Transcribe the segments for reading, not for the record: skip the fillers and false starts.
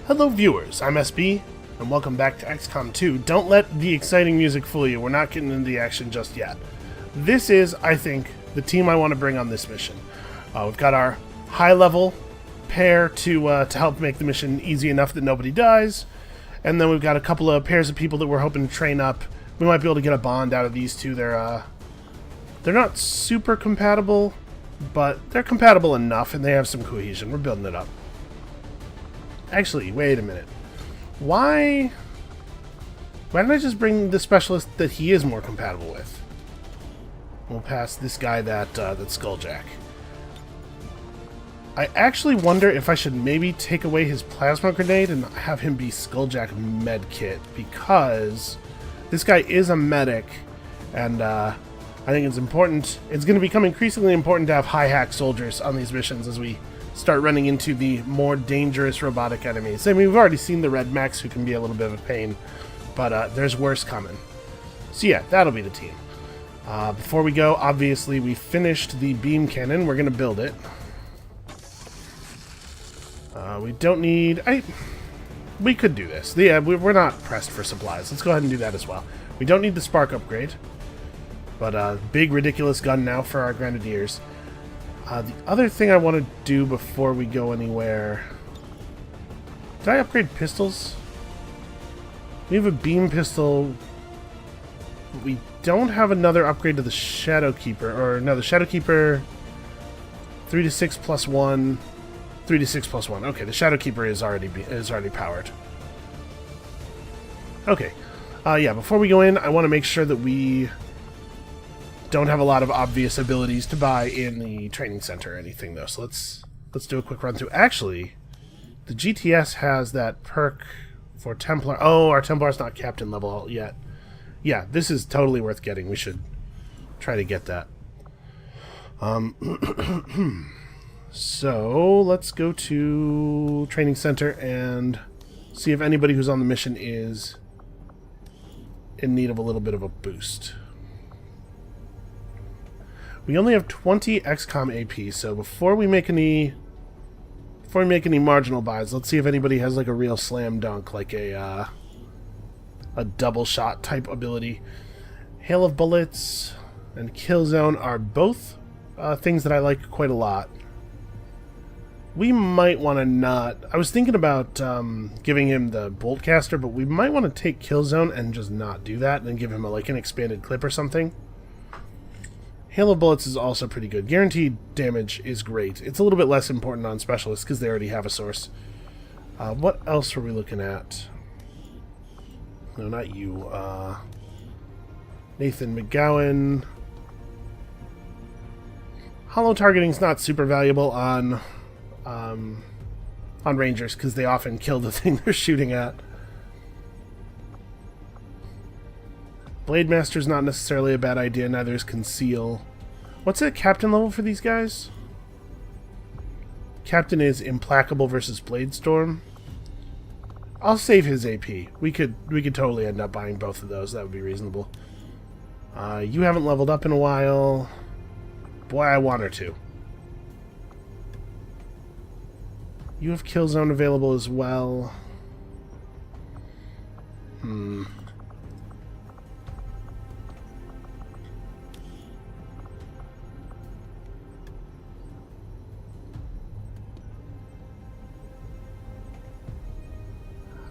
Hello viewers, I'm SB, and welcome back to XCOM 2. Don't let the exciting music fool you, we're not getting into the action just yet. This is, I think, the team I want to bring on this mission. We've got our high-level pair to help make the mission easy enough that nobody dies, and then we've got a couple of pairs of people that we're hoping to train up. We might be able to get a bond out of these two. They're not super compatible, but they're compatible enough, and they have some cohesion. We're building it up. Actually, wait a minute. Why don't I just bring the specialist that he is more compatible with? We'll pass this guy that's Skulljack. I actually wonder if I should maybe take away his plasma grenade and have him be Skulljack medkit, because this guy is a medic, and I think it's important. It's going to become increasingly important to have high-hack soldiers on these missions as we start running into the more dangerous robotic enemies. I mean, we've already seen the Red Mechs, who can be a little bit of a pain, but there's worse coming. So yeah, that'll be the team. Before we go, obviously, we finished the beam cannon. We're going to build it. We don't need... we could do this. Yeah, we're not pressed for supplies. Let's go ahead and do that as well. We don't need the spark upgrade, but big, ridiculous gun now for our grenadiers. The other thing I want to do before we go anywhere... Did I upgrade pistols? We have a beam pistol. We don't have another upgrade to the Shadow Keeper. Or, no, the Shadow Keeper... 3 to 6 plus 1... 3 to 6 plus 1. Okay, the Shadow Keeper is already powered. Okay. Yeah, before we go in, I want to make sure that we don't have a lot of obvious abilities to buy in the training center or anything, though. So let's do a quick run through. Actually, the GTS has that perk for Templar. Oh, our Templar's not captain level yet. Yeah, this is totally worth getting. We should try to get that. So let's go to training center and see if anybody who's on the mission is in need of a little bit of a boost. We only have 20 XCOM AP, so before we make any marginal buys, let's see if anybody has like a real slam dunk, like a double shot type ability. Hail of Bullets and Kill Zone are both things that I like quite a lot. We might want to not... I was thinking about giving him the Boltcaster, but we might want to take Kill Zone and just not do that and give him like an expanded clip or something. Hail of Bullets is also pretty good. Guaranteed damage is great. It's a little bit less important on Specialists because they already have a source. What else are we looking at? No, not you. Nathan McGowan. Hollow targeting is not super valuable on Rangers because they often kill the thing they're shooting at. Blade Master's not necessarily a bad idea, neither is Conceal. What's the captain level for these guys? Captain is Implacable versus Bladestorm. I'll save his AP. We could totally end up buying both of those. That would be reasonable. You haven't leveled up in a while. Boy, I want her to. You have Killzone available as well.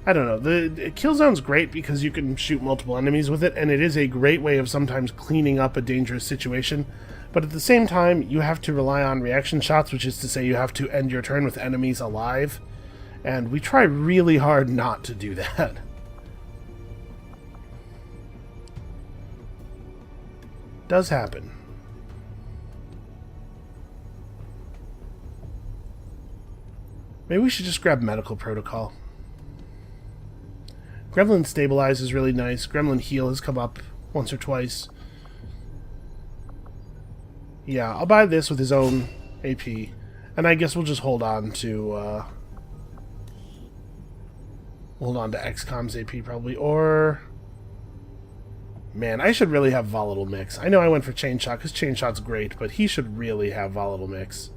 I don't know. The Killzone's great because you can shoot multiple enemies with it, and it is a great way of sometimes cleaning up a dangerous situation. But at the same time, you have to rely on reaction shots, which is to say you have to end your turn with enemies alive. And we try really hard not to do that. Does happen. Maybe we should just grab Medical Protocol. Gremlin Stabilize is really nice. Gremlin Heal has come up once or twice. Yeah, I'll buy this with his own AP. And I guess we'll just hold on to XCOM's AP probably. Or... Man, I should really have Volatile Mix. I know I went for Chain Shot because Chain Shot's great, but he should really have Volatile Mix.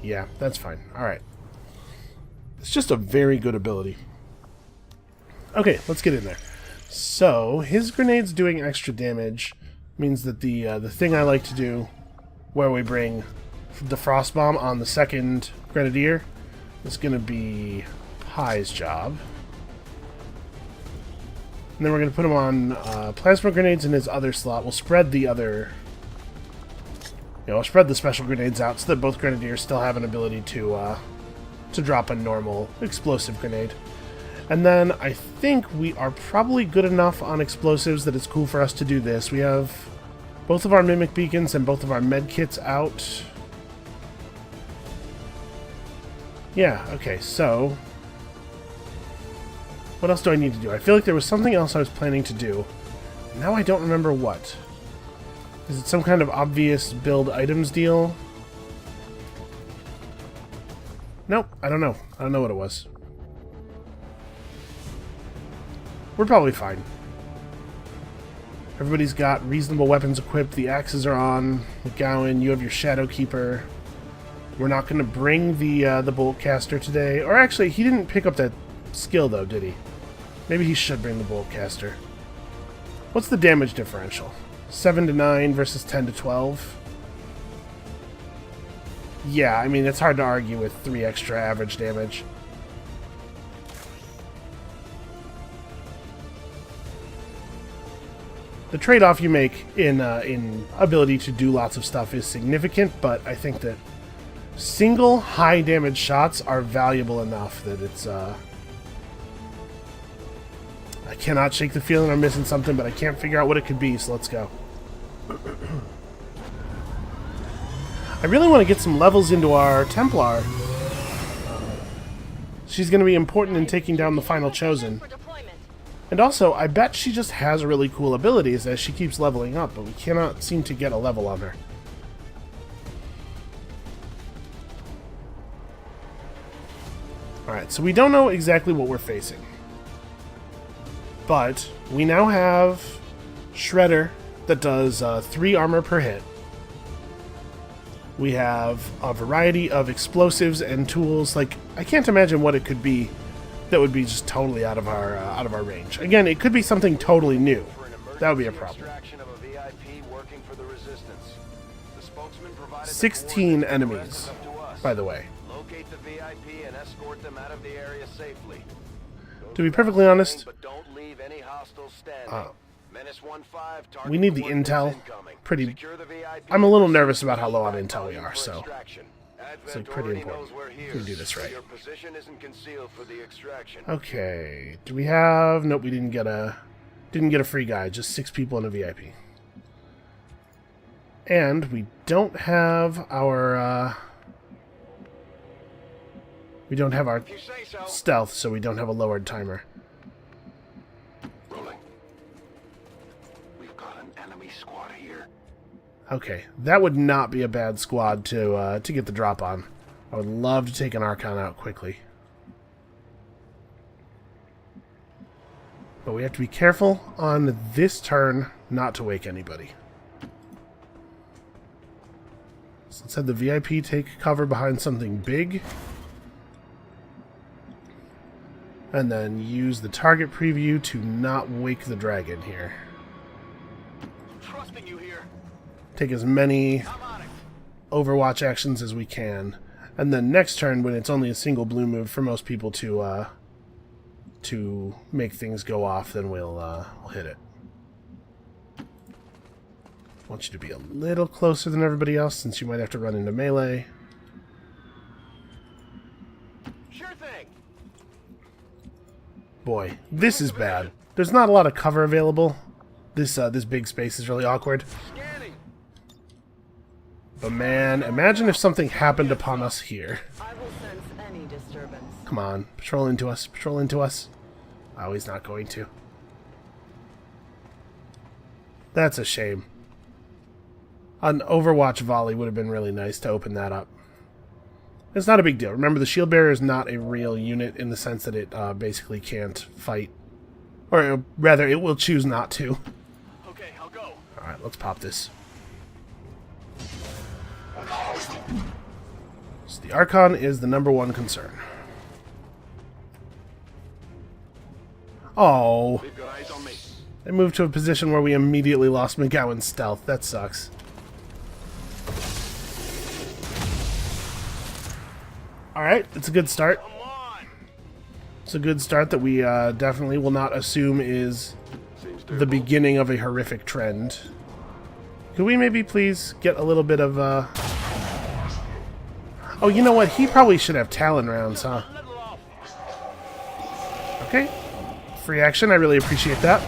Yeah, that's fine. Alright. It's just a very good ability. Okay, let's get in there. So, his grenade's doing extra damage. Means that the thing I like to do, where we bring the frost bomb on the second grenadier, is going to be Pie's job. And then we're going to put him on plasma grenades in his other slot. We'll spread the other... we'll spread the special grenades out so that both grenadiers still have an ability to drop a normal explosive grenade. And then I think we are probably good enough on explosives that it's cool for us to do this. We have both of our mimic beacons and both of our med kits out. Yeah, okay, so... what else do I need to do? I feel like there was something else I was planning to do. Now I don't remember what. Is it some kind of obvious build items deal? Nope, I don't know. I don't know what it was. We're probably fine. Everybody's got reasonable weapons equipped. The axes are on. McGowan, you have your Shadow Keeper. We're not going to bring the Bolt Caster today. Or actually, he didn't pick up that skill, though, did he? Maybe he should bring the Bolt Caster. What's the damage differential? 7 to 9 versus 10 to 12? Yeah, I mean, it's hard to argue with 3 extra average damage. The trade-off you make in ability to do lots of stuff is significant, but I think that single high-damage shots are valuable enough that it's... I cannot shake the feeling I'm missing something, but I can't figure out what it could be, so let's go. I really want to get some levels into our Templar. She's going to be important in taking down the final Chosen. And also, I bet she just has really cool abilities as she keeps leveling up, but we cannot seem to get a level on her. Alright, so we don't know exactly what we're facing. But we now have Shredder that does 3 armor per hit. We have a variety of explosives and tools. Like, I can't imagine what it could be that would be just totally out of our range. Again, it could be something totally new. That would be a problem. 16 enemies, by the way. Locate the VIP and escort them out of the area safely. To be perfectly honest, but don't leave any hostiles standing. Menace 1-5, we need the intel. Pretty. I'm a little nervous about how low on intel we are, so it's like pretty important. We do this right. Okay. Do we have? Nope. We didn't get a free guy. Just 6 people in a VIP. And we don't have our. We don't have our stealth, so we don't have a lowered timer. Rolling. We've got an enemy squad here. Okay, that would not be a bad squad to get the drop on. I would love to take an Archon out quickly. But we have to be careful on this turn not to wake anybody. So let's have the VIP take cover behind something big. And then use the target preview to not wake the dragon here. Trusting you here. Take as many Overwatch actions as we can. And then next turn, when it's only a single blue move for most people to make things go off, then we'll hit it. I want you to be a little closer than everybody else, since you might have to run into melee. Sure thing. Boy, this is bad. There's not a lot of cover available. This big space is really awkward. But man, imagine if something happened upon us here. I will sense any disturbance. Come on, patrol into us, patrol into us. Oh, he's not going to. That's a shame. An Overwatch volley would have been really nice to open that up. It's not a big deal. Remember, the shield bearer is not a real unit in the sense that it basically can't fight. Or rather, it will choose not to. Okay, I'll go. Alright, let's pop this. So the Archon is the #1 concern. Oh, They've got eyes on me. I moved to a position where we immediately lost McGowan's stealth. That sucks. Alright, it's a good start. Come on. It's a good start that we definitely will not assume is Seems the beginning of a horrific trend. Could we maybe please get a little bit of, Oh, you know what? He probably should have Talon rounds, huh? Okay. Free action, I really appreciate that.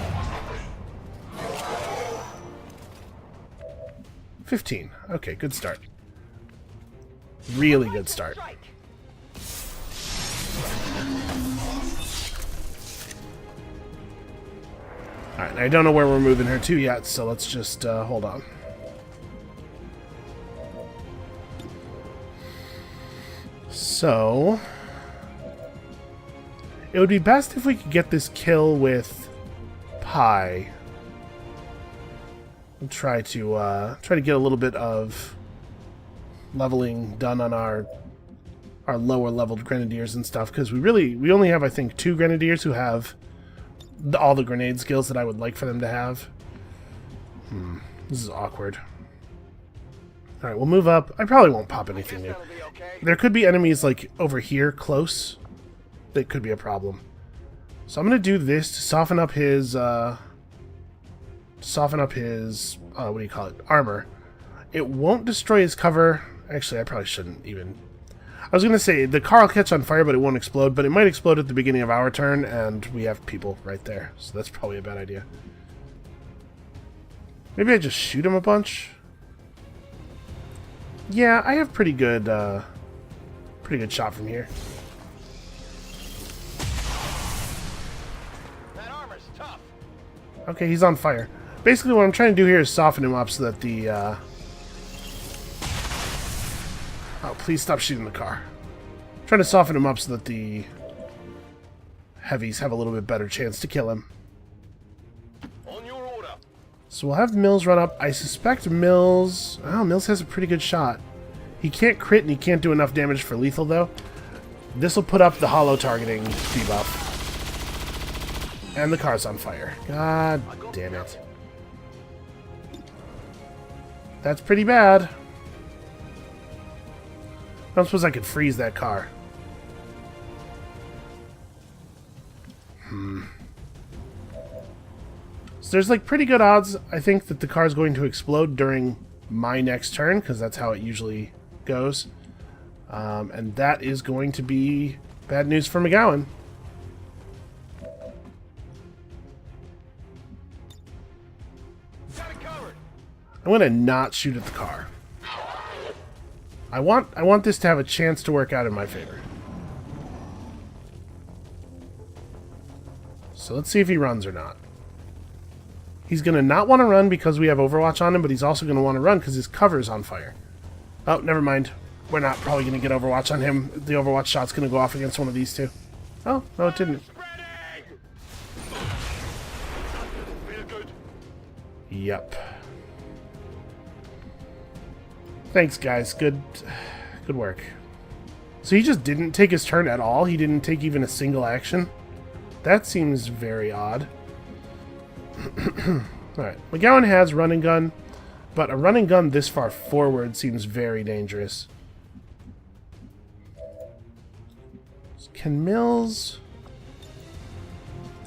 15. Okay, good start. Really good start. Alright, I don't know where we're moving her to yet, so let's just hold on. So, it would be best if we could get this kill with Pi. We'll try to get a little bit of leveling done on our lower leveled grenadiers and stuff, because we only have, I think, 2 grenadiers who have all the grenade skills that I would like for them to have. This is awkward. Alright, we'll move up. I probably won't pop anything new. There could be enemies, like, over here, close. That could be a problem. So I'm going to do this to soften up his, what do you call it? Armor. It won't destroy his cover. Actually, I probably shouldn't even. I was going to say, the car will catch on fire, but it won't explode. But it might explode at the beginning of our turn, and we have people right there. So that's probably a bad idea. Maybe I just shoot him a bunch? Yeah, I have pretty good shot from here. That armor's tough. Okay, he's on fire. Basically, what I'm trying to do here is soften him up so that the, Oh, please stop shooting the car. I'm trying to soften him up so that the heavies have a little bit better chance to kill him. On your order. So we'll have Mills run up. I suspect Mills... Oh, Mills has a pretty good shot. He can't crit and he can't do enough damage for lethal, though. This will put up the hollow targeting debuff. And the car's on fire. God damn it. That's pretty bad. I don't suppose I could freeze that car. So there's like pretty good odds, I think, that the car is going to explode during my next turn, because that's how it usually goes. And that is going to be bad news for McGowan. Got it covered. I'm going to not shoot at the car. I want this to have a chance to work out in my favor. So let's see if he runs or not. He's going to not want to run because we have Overwatch on him, but he's also going to want to run because his cover's on fire. Oh, never mind. We're not probably going to get Overwatch on him. The Overwatch shot's going to go off against one of these two. Oh, no, it didn't. Real good. Yep. Thanks, guys. Good work. So he just didn't take his turn at all? He didn't take even a single action? That seems very odd. Alright, McGowan has run and gun, but a run and gun this far forward seems very dangerous. Can Mills...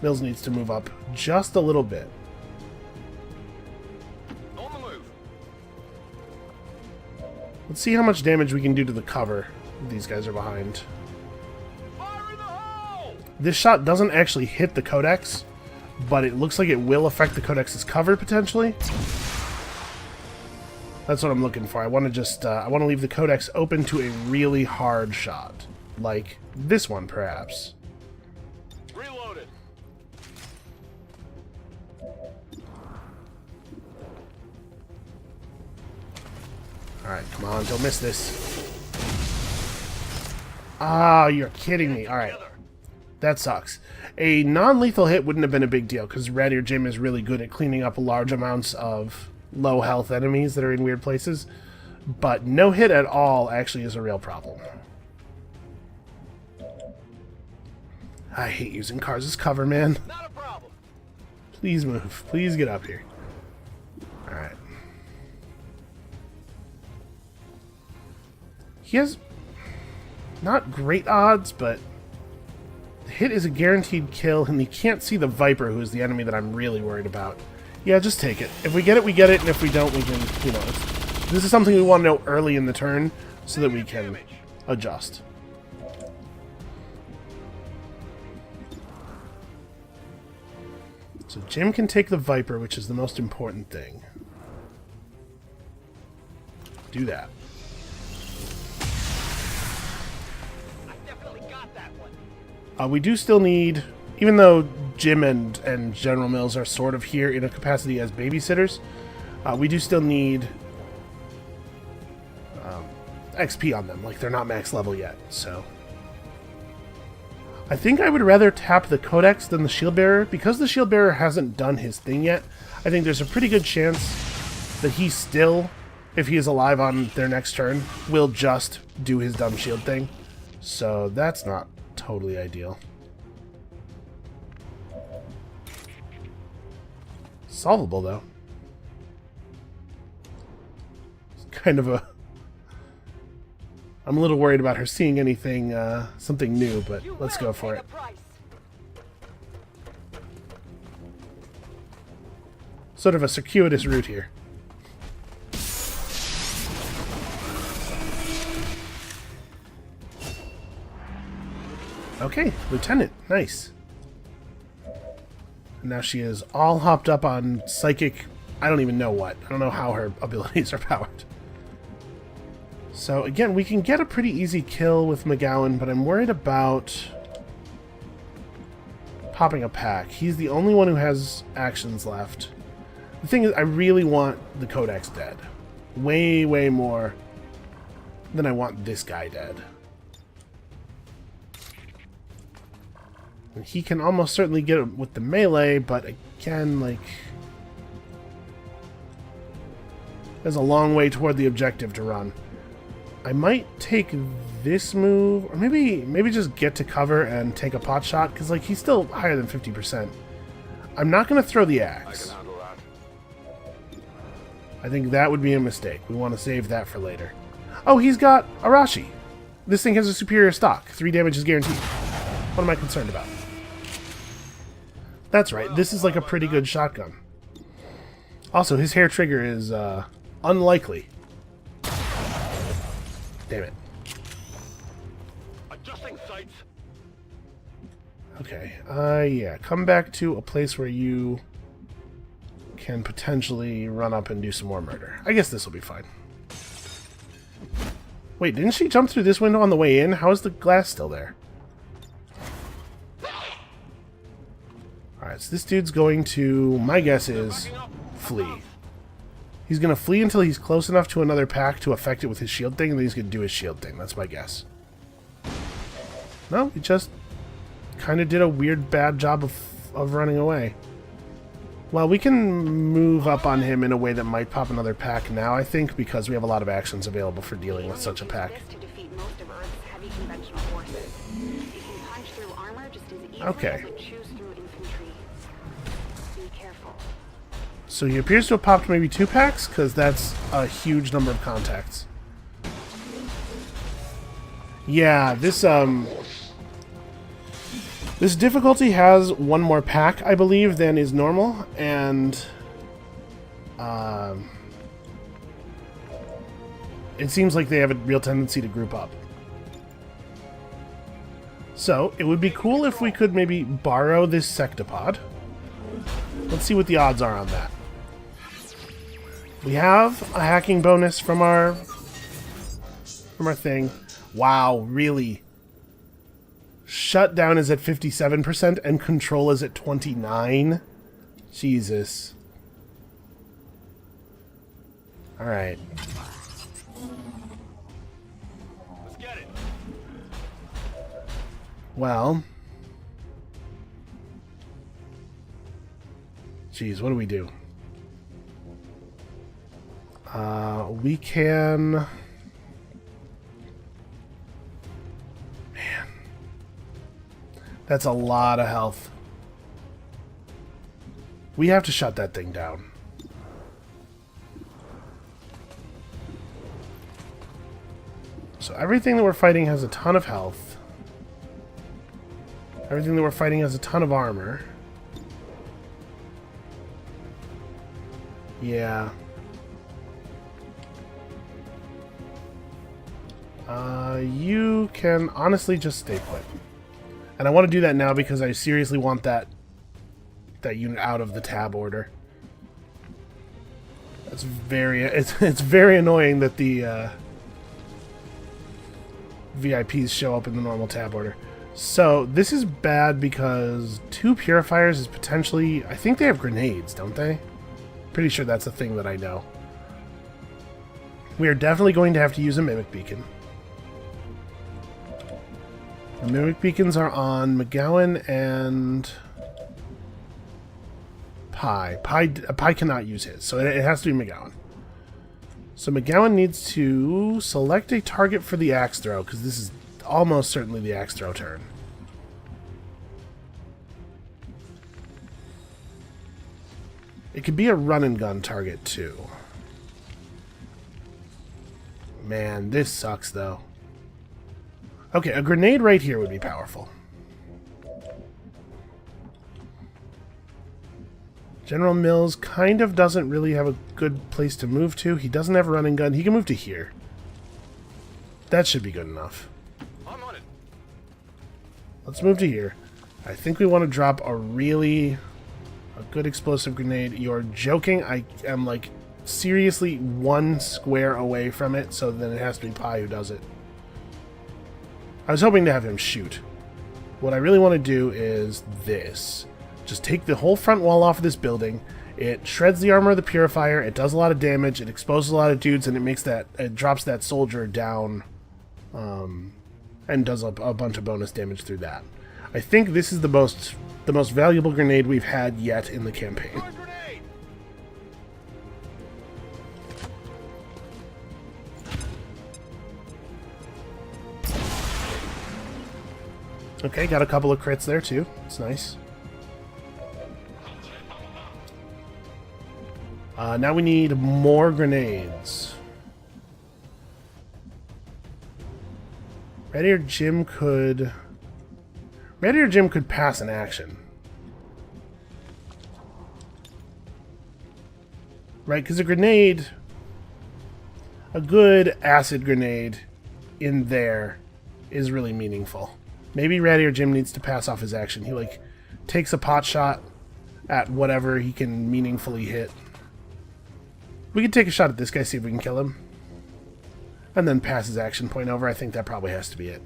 Mills needs to move up just a little bit. On the move. Let's see how much damage we can do to the cover these guys are behind. Fire in the hole! This shot doesn't actually hit the Codex, but it looks like it will affect the Codex's cover, potentially. That's what I'm looking for. I want to just, I want to leave the Codex open to a really hard shot. Like this one, perhaps. Reloaded. Alright, come on, don't miss this. Ah, you're kidding me. Alright. That sucks. A non-lethal hit wouldn't have been a big deal, because Radier Jim is really good at cleaning up large amounts of low health enemies that are in weird places. But no hit at all actually is a real problem. I hate using cars as cover, man. Not a problem. Please move. Please get up here. Alright. He has not great odds, but the hit is a guaranteed kill, and he can't see the Viper, who is the enemy that I'm really worried about. Yeah, just take it. If we get it, we get it, and if we don't, we can, you know, this is something we want to know early in the turn so that we can adjust. So Jim can take the Viper, which is the most important thing. Do that. I definitely got that one. We do still need, even though Jim and General Mills are sort of here in a capacity as babysitters, we do still need XP on them. Like, they're not max level yet, so... I think I would rather tap the Codex than the Shield Bearer. Because the Shield Bearer hasn't done his thing yet, I think there's a pretty good chance that he still, if he is alive on their next turn, will just do his dumb shield thing. So that's not totally ideal. Solvable, though. It's kind of a... I'm a little worried about her seeing anything, something new, but let's go for it. Sort of a circuitous route here. Okay, Lieutenant, nice. Now she is all hopped up on psychic, I don't even know what. I don't know how her abilities are powered. So again, we can get a pretty easy kill with McGowan, but I'm worried about popping a pack. He's the only one who has actions left. The thing is, I really want the Codex dead. Way, way more than I want this guy dead. And he can almost certainly get him with the melee, but again, like... there's a long way toward the objective to run. I might take this move, or maybe just get to cover and take a pot shot, because like he's still higher than 50%. I'm not going to throw the axe. I think that would be a mistake. We want to save that for later. Oh, he's got Arashi. This thing has a superior stock. 3 damage is guaranteed. What am I concerned about? That's right. This is like a pretty good shotgun. Also, his hair trigger is unlikely. Damn it. Adjusting sights. Okay. Yeah. Come back to a place where you can potentially run up and do some more murder. I guess this will be fine. Wait, didn't she jump through this window on the way in? How is the glass still there? Alright, so this dude's going to, my guess is, flee. He's going to flee until he's close enough to another pack to affect it with his shield thing, and then he's going to do his shield thing. That's my guess. No, he just kind of did a weird, bad job of running away. Well, we can move up on him in a way that might pop another pack now, I think, because we have a lot of actions available for dealing with such a pack. Okay. So he appears to have popped maybe 2 packs, because that's a huge number of contacts. Yeah, this difficulty has 1 more pack, I believe, than is normal, and it seems like they have a real tendency to group up. So, it would be cool if we could maybe borrow this Sectopod. Let's see what the odds are on that. We have a hacking bonus from our thing. Wow, really? Shutdown is at 57% and control is at 29%? Jesus. Alright. Let's get it. Well. Jeez, what do we do? We can... Man. That's a lot of health. We have to shut that thing down. So everything that we're fighting has a ton of health. Everything that we're fighting has a ton of armor. Yeah. You can honestly just stay put. And I want to do that now because I seriously want that unit out of the tab order. That's very... It's very annoying that the VIPs show up in the normal tab order. So, this is bad because 2 purifiers is potentially... I think they have grenades, don't they? Pretty sure that's a thing that I know. We are definitely going to have to use a Mimic Beacon. The Mimic Beacons are on McGowan and... Pi. Pi cannot use his, so it has to be McGowan. So McGowan needs to select a target for the axe throw, because this is almost certainly the axe throw turn. It could be a run and gun target too. Man, this sucks though. Okay, a grenade right here would be powerful. General Mills kind of doesn't really have a good place to move to. He doesn't have a running gun. He can move to here. That should be good enough. I'm on it. Let's move to here. I think we want to drop a good explosive grenade. You're joking. I am like seriously 1 square away from it, so then it has to be Pi who does it. I was hoping to have him shoot. What I really want to do is this. Just take the whole front wall off of this building. It shreds the armor of the purifier. It does a lot of damage. It exposes a lot of dudes, and it drops that soldier down, and does a bunch of bonus damage through that. I think this is the most valuable grenade we've had yet in the campaign. Okay, got a couple of crits there too. It's nice. Now we need more grenades. Brady or Jim could pass an action. Right, because a good acid grenade in there is really meaningful. Maybe Ratty or Jim needs to pass off his action. He, like, takes a pot shot at whatever he can meaningfully hit. We could take a shot at this guy, see if we can kill him. And then pass his action point over. I think that probably has to be it.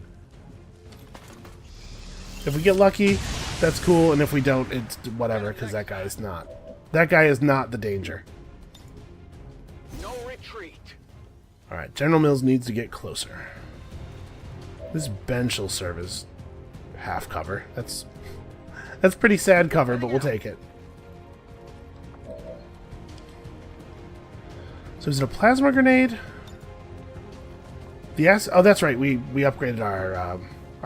If we get lucky, that's cool. And if we don't, it's whatever, because that guy is not. That guy is not the danger. No retreat. Alright, General Mills needs to get closer. This bench will serve as half cover. That's pretty sad cover, but we'll take it. So is it a plasma grenade? The acid. Oh, that's right. We upgraded our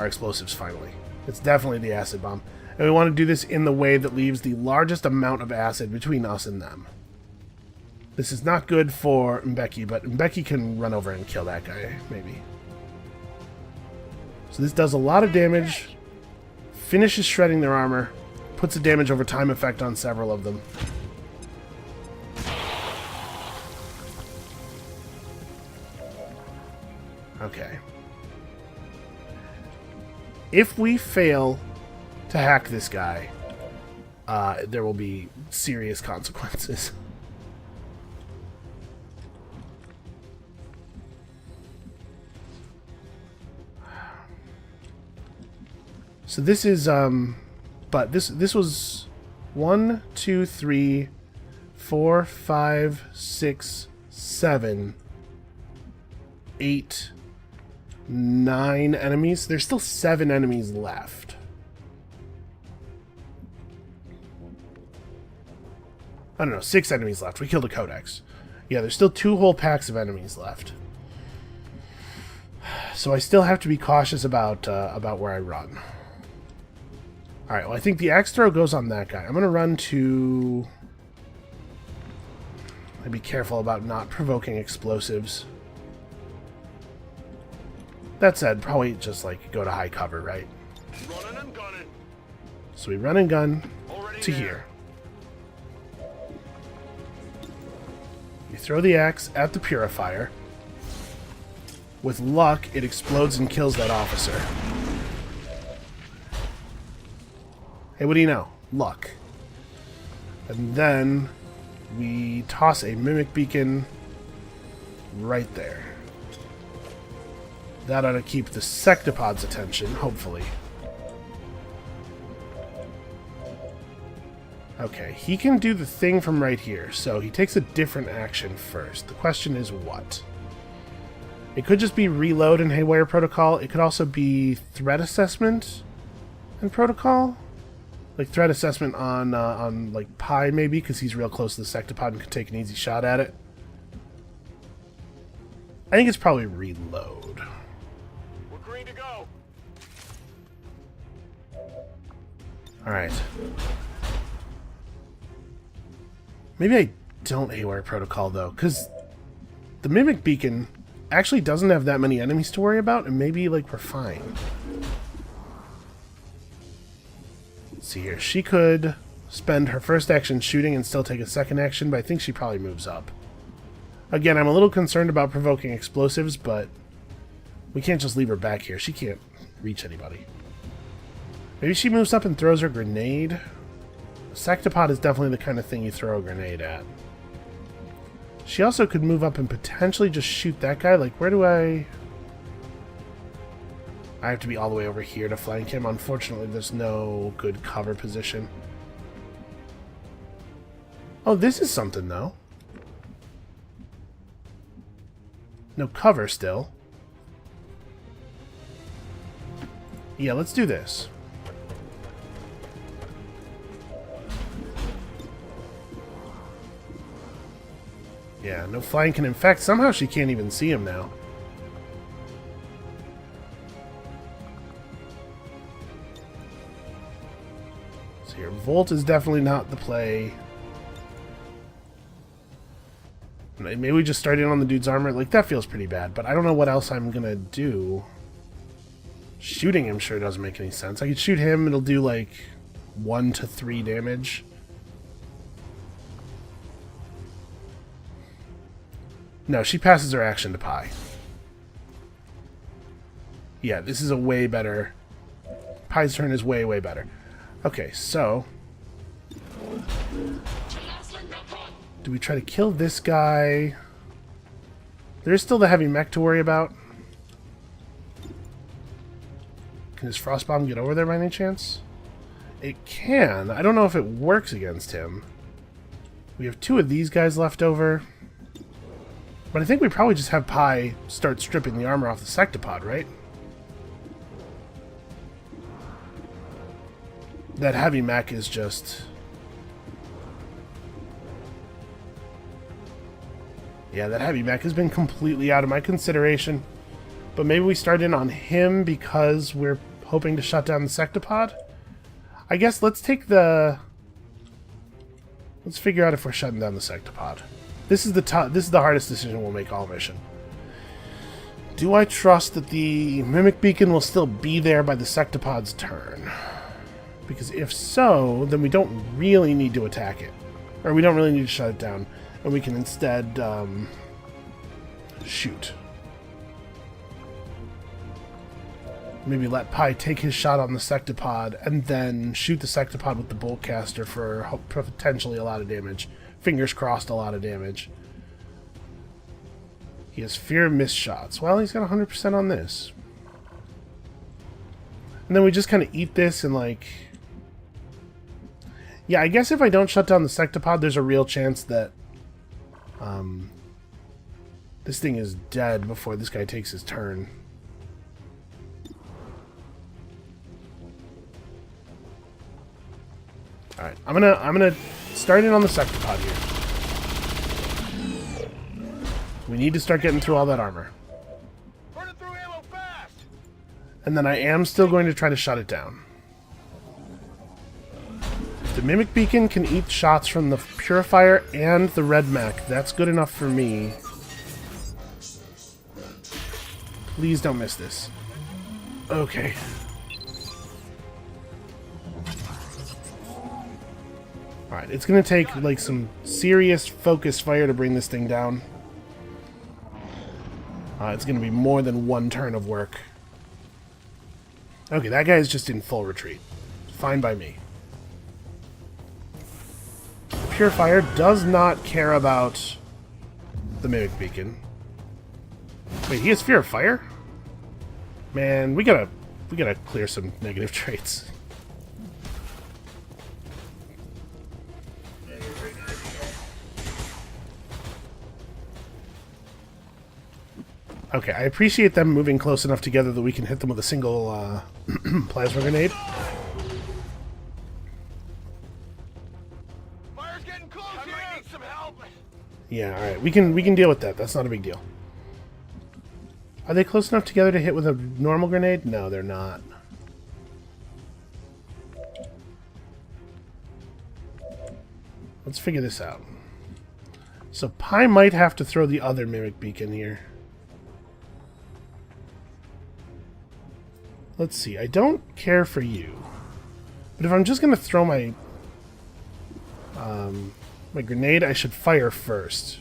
explosives finally. It's definitely the acid bomb, and we want to do this in the way that leaves the largest amount of acid between us and them. This is not good for Mbeki, but Mbeki can run over and kill that guy, maybe. So this does a lot of damage, finishes shredding their armor, puts a damage over time effect on several of them. Okay. If we fail to hack this guy, there will be serious consequences. So this is, but this was 1, 2, 3, 4, 5, 6, 7, 8, 9 enemies. There's still 7 enemies left. I don't know, 6 enemies left. We killed a Codex. Yeah, there's still 2 whole packs of enemies left. So I still have to be cautious about where I run. Alright, well I think the axe throw goes on that guy. I'm gonna run to... I'd be careful about not provoking explosives. That said, probably just like go to high cover, right? Running and gunning. So we run and gun Already to there. here. You throw the axe at the purifier. With luck, it explodes and kills that officer. Hey, what do you know? Luck. And then we toss a mimic beacon right there. That ought to keep the sectopod's attention, hopefully. Okay, he can do the thing from right here, so he takes a different action first. The question is what? It could just be reload and Haywire Protocol. It could also be threat assessment and protocol. Like threat assessment on like Pi maybe, because he's real close to the sectopod and could take an easy shot at it. I think it's probably reload. We're green to go. Alright. Maybe I don't Haywire Protocol though, because the Mimic Beacon actually doesn't have that many enemies to worry about, and maybe like we're fine. Let's see here. She could spend her first action shooting and still take a second action, but I think she probably moves up. Again, I'm a little concerned about provoking explosives, but we can't just leave her back here. She can't reach anybody. Maybe she moves up and throws her grenade. A sectopod is definitely the kind of thing you throw a grenade at. She also could move up and potentially just shoot that guy. Like, where do I have to be all the way over here to flank him. Unfortunately, there's no good cover position. Oh, this is something, though. No cover still. Yeah, let's do this. Yeah, no flanking. In fact, somehow she can't even see him now. So here, Volt is definitely not the play. Maybe we just start in on the dude's armor. Like, that feels pretty bad, but I don't know what else I'm gonna do. Shooting him sure doesn't make any sense. I could shoot him, it'll do like 1 to 3 damage. No, she passes her action to Pi. Yeah, this is a way better... Pi's turn is way, way better. Okay, so... do we try to kill this guy? There's still the heavy mech to worry about. Can his Frostbomb get over there by any chance? It can. I don't know if it works against him. We have 2 of these guys left over. But I think we probably just have Pi start stripping the armor off the sectopod, right? That heavy mech is just... yeah, that heavy mech has been completely out of my consideration. But maybe we start in on him because we're hoping to shut down the sectopod? I guess let's take the... let's figure out if we're shutting down the sectopod. This is the hardest decision we'll make all mission. Do I trust that the Mimic Beacon will still be there by the sectopod's turn? Because if so, then we don't really need to attack it. Or we don't really need to shut it down. And we can instead shoot. Maybe let Pi take his shot on the sectopod and then shoot the sectopod with the boltcaster for potentially a lot of damage. Fingers crossed, a lot of damage. He has fear of missed shots. Well, he's got 100% on this. And then we just kind of eat this and like... yeah, I guess if I don't shut down the sectopod, there's a real chance that this thing is dead before this guy takes his turn. Alright, I'm gonna start in on the sectopod here. We need to start getting through all that armor. Burning through ammo fast. And then I am still going to try to shut it down. The Mimic Beacon can eat shots from the Purifier and the Red Mech. That's good enough for me. Please don't miss this. Okay. Alright, it's gonna take, like, some serious focused fire to bring this thing down. It's gonna be more than one turn of work. Okay, that guy is just in full retreat. Fine by me. Purifier does not care about the Mimic Beacon. Wait, he has Fear of Fire? Man, we gotta clear some negative traits. Okay, I appreciate them moving close enough together that we can hit them with a single plasma grenade. Fire's getting close here. I might need some help. Yeah, all right, we can deal with that. That's not a big deal. Are they close enough together to hit with a normal grenade? No, they're not. Let's figure this out. So Pi might have to throw the other Mimic Beacon here. Let's see, I don't care for you. But if I'm just going to throw my my grenade, I should fire first.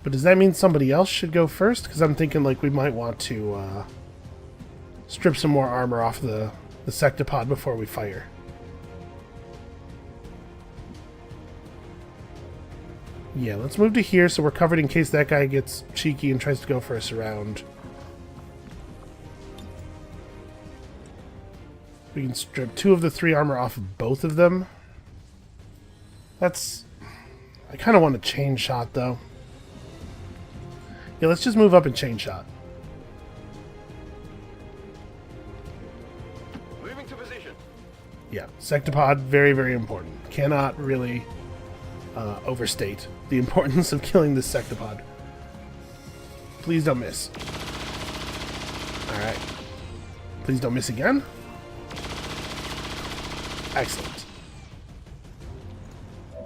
But does that mean somebody else should go first? Because I'm thinking like we might want to strip some more armor off the sectopod before we fire. Yeah, let's move to here so we're covered in case that guy gets cheeky and tries to go for us around. We can strip 2 of the 3 armor off of both of them. That's... I kind of want a chain shot, though. Yeah, let's just move up and chain shot. Moving to position. Yeah, sectopod, very, very important. Cannot really overstate the importance of killing this sectopod. Please don't miss. Alright. Please don't miss again. Excellent.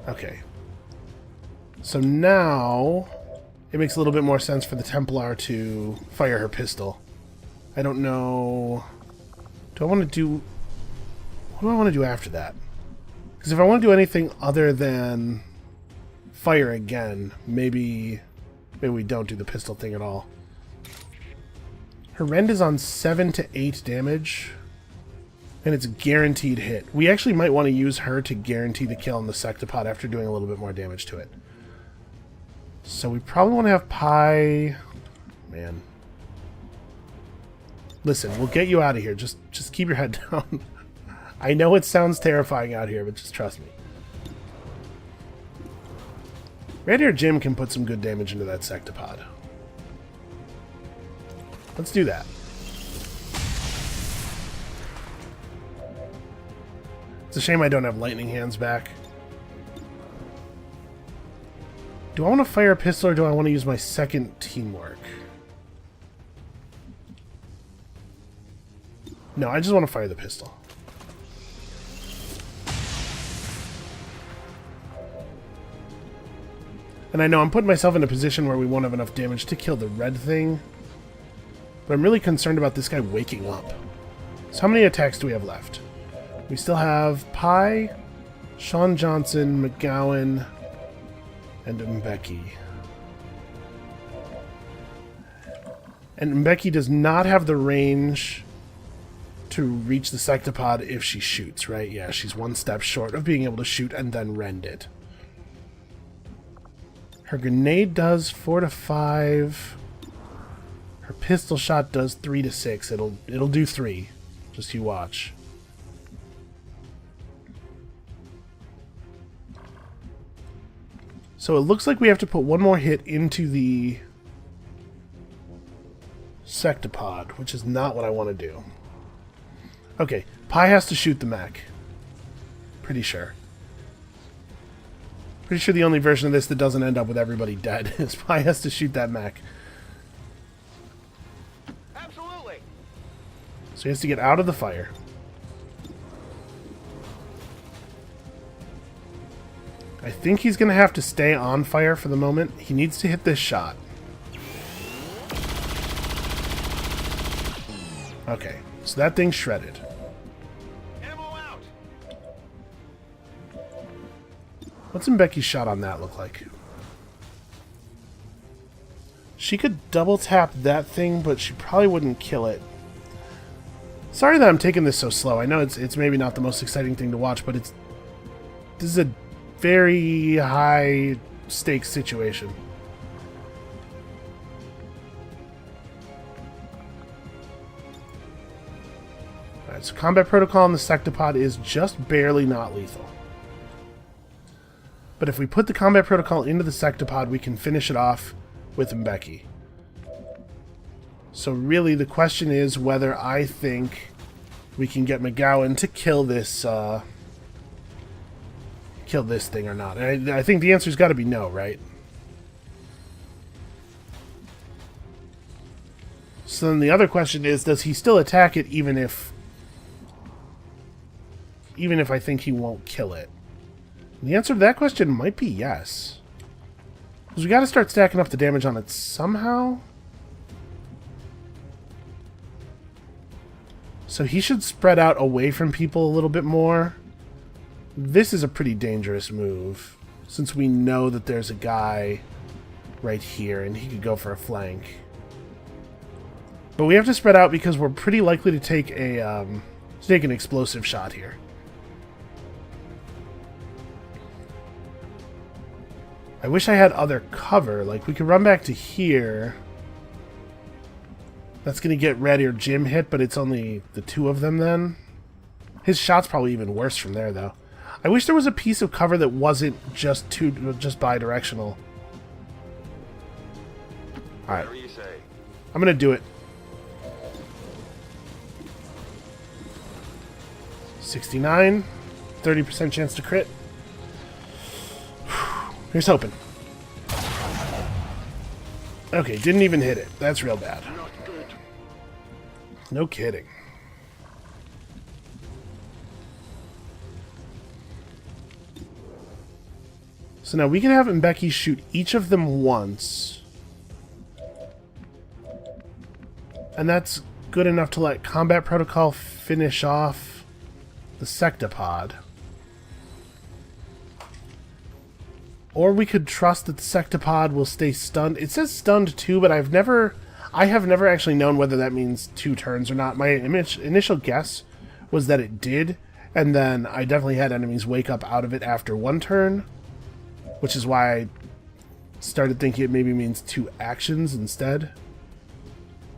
Okay. So now it makes a little bit more sense for the Templar to fire her pistol. I don't know... Do I want to do... What do I want to do after that? Because if I want to do anything other than fire again, maybe we don't do the pistol thing at all. Her rend is on 7 to 8 damage. And it's a guaranteed hit. We actually might want to use her to guarantee the kill on the sectopod after doing a little bit more damage to it. So we probably want to have Pi... Man. Listen, we'll get you out of here. Just keep your head down. I know it sounds terrifying out here, but just trust me. Red Hair Jim can put some good damage into that sectopod. Let's do that. It's a shame I don't have lightning hands back. Do I want to fire a pistol or do I want to use my second teamwork? No, I just want to fire the pistol. And I know I'm putting myself in a position where we won't have enough damage to kill the red thing. But I'm really concerned about this guy waking up. So how many attacks do we have left? We still have Pi, Sean Johnson, McGowan, and Mbeki. And Mbeki does not have the range to reach the sectopod if she shoots, right? Yeah, she's one step short of being able to shoot and then rend it. Her grenade does 4 to 5. Her pistol shot does 3 to 6. It'll do 3. Just you watch. So it looks like we have to put one more hit into the sectopod, which is not what I want to do. Okay, Pi has to shoot the mech. Pretty sure. Pretty sure the only version of this that doesn't end up with everybody dead is Pi has to shoot that mech. Absolutely. So he has to get out of the fire. I think he's going to have to stay on fire for the moment. He needs to hit this shot. Okay, so that thing's shredded. Ammo out. What's Mbecky's shot on that look like? She could double tap that thing, but she probably wouldn't kill it. Sorry that I'm taking this so slow. I know it's maybe not the most exciting thing to watch, but this is a very high stakes situation. Alright, so combat protocol on the sectopod is just barely not lethal. But if we put the combat protocol into the sectopod, we can finish it off with Mbeki. So really the question is whether I think we can get McGowan to kill this thing or not. And I think the answer's got to be no, right? So then the other question is, does he still attack it even if I think he won't kill it? And the answer to that question might be yes. Because we got to start stacking up the damage on it somehow. So he should spread out away from people a little bit more. This is a pretty dangerous move, since we know that there's a guy right here, and he could go for a flank. But we have to spread out because we're pretty likely to take an explosive shot here. I wish I had other cover. Like, we could run back to here. That's going to get Red or Jim hit, but it's only the two of them then. His shot's probably even worse from there, though. I wish there was a piece of cover that wasn't just bi-directional. Alright. I'm going to do it. 69. 30% chance to crit. Here's hoping. Okay, didn't even hit it. That's real bad. No kidding. So now we can have Mbeki shoot each of them once. And that's good enough to let Combat Protocol finish off the Sectopod. Or we could trust that the Sectopod will stay stunned. It says stunned too, but I have never actually known whether that means 2 turns or not. My initial guess was that it did, and then I definitely had enemies wake up out of it after 1 turn, which is why I started thinking it maybe means 2 actions instead.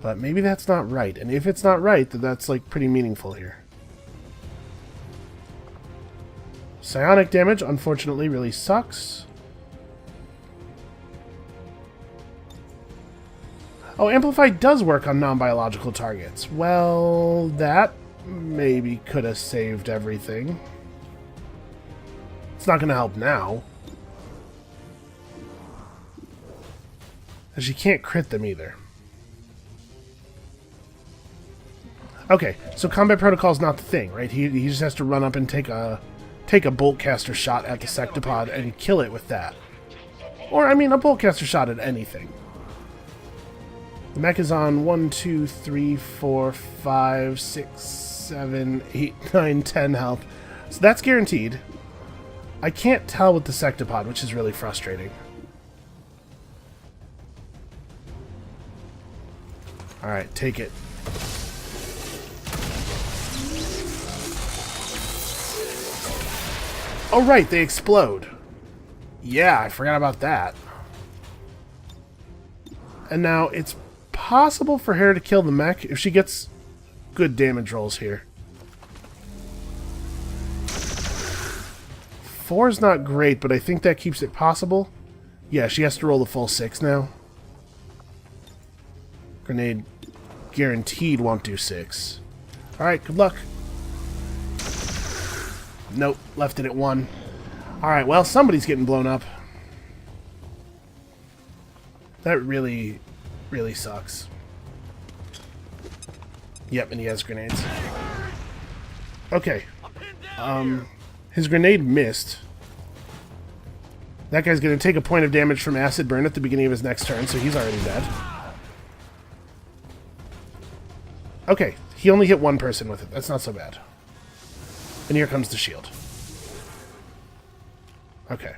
But maybe that's not right, and if it's not right, then that's like pretty meaningful here. Psionic damage, unfortunately, really sucks. Oh, Amplified does work on non-biological targets. Well, that maybe could have saved everything. It's not going to help now. As you can't crit them either. Okay, so Combat Protocol is not the thing, right? He just has to run up and take a Boltcaster shot at the Sectopod and kill it with that. Or, I mean, a Boltcaster shot at anything. The mech is on 1, 2, 3, 4, 5, 6, 7, 8, 9, 10 health. So that's guaranteed. I can't tell with the Sectopod, which is really frustrating. Alright, take it. Oh right, they explode. Yeah, I forgot about that. And now it's possible for her to kill the mech if she gets good damage rolls here. 4 is not great, but I think that keeps it possible. Yeah, she has to roll the full 6 now. Grenade guaranteed won't do 6. Alright, good luck. Nope, left it at 1. Alright, well, somebody's getting blown up. That really, really sucks. Yep, and he has grenades. Okay. His grenade missed. That guy's going to take a point of damage from acid burn at the beginning of his next turn, so he's already dead. Okay, he only hit one person with it. That's not so bad. And here comes the shield. Okay.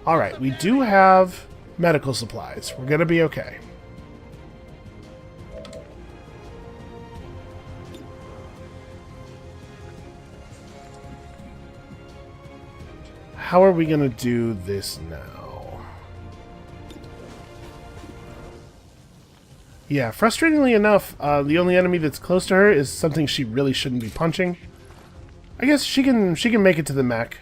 Alright, we do have medical supplies. We're going to be okay. How are we going to do this now? Yeah, frustratingly enough, the only enemy that's close to her is something she really shouldn't be punching. I guess she can make it to the mech.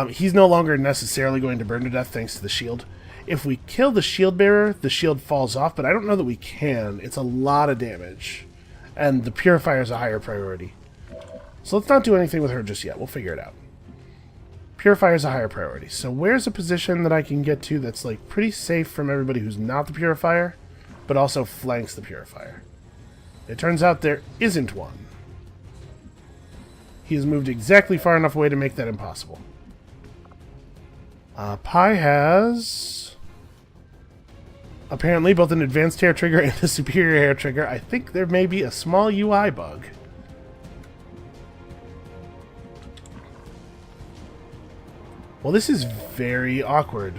He's no longer necessarily going to burn to death thanks to the shield. If we kill the shield bearer, the shield falls off, but I don't know that we can. It's a lot of damage. And the purifier is a higher priority. So let's not do anything with her just yet. We'll figure it out. Purifier is a higher priority. So where's a position that I can get to that's like pretty safe from everybody who's not the purifier, but also flanks the purifier? It turns out there isn't one. He has moved exactly far enough away to make that impossible. Pi has apparently both an advanced hair trigger and a superior hair trigger. I think there may be a small UI bug. Well, this is very awkward.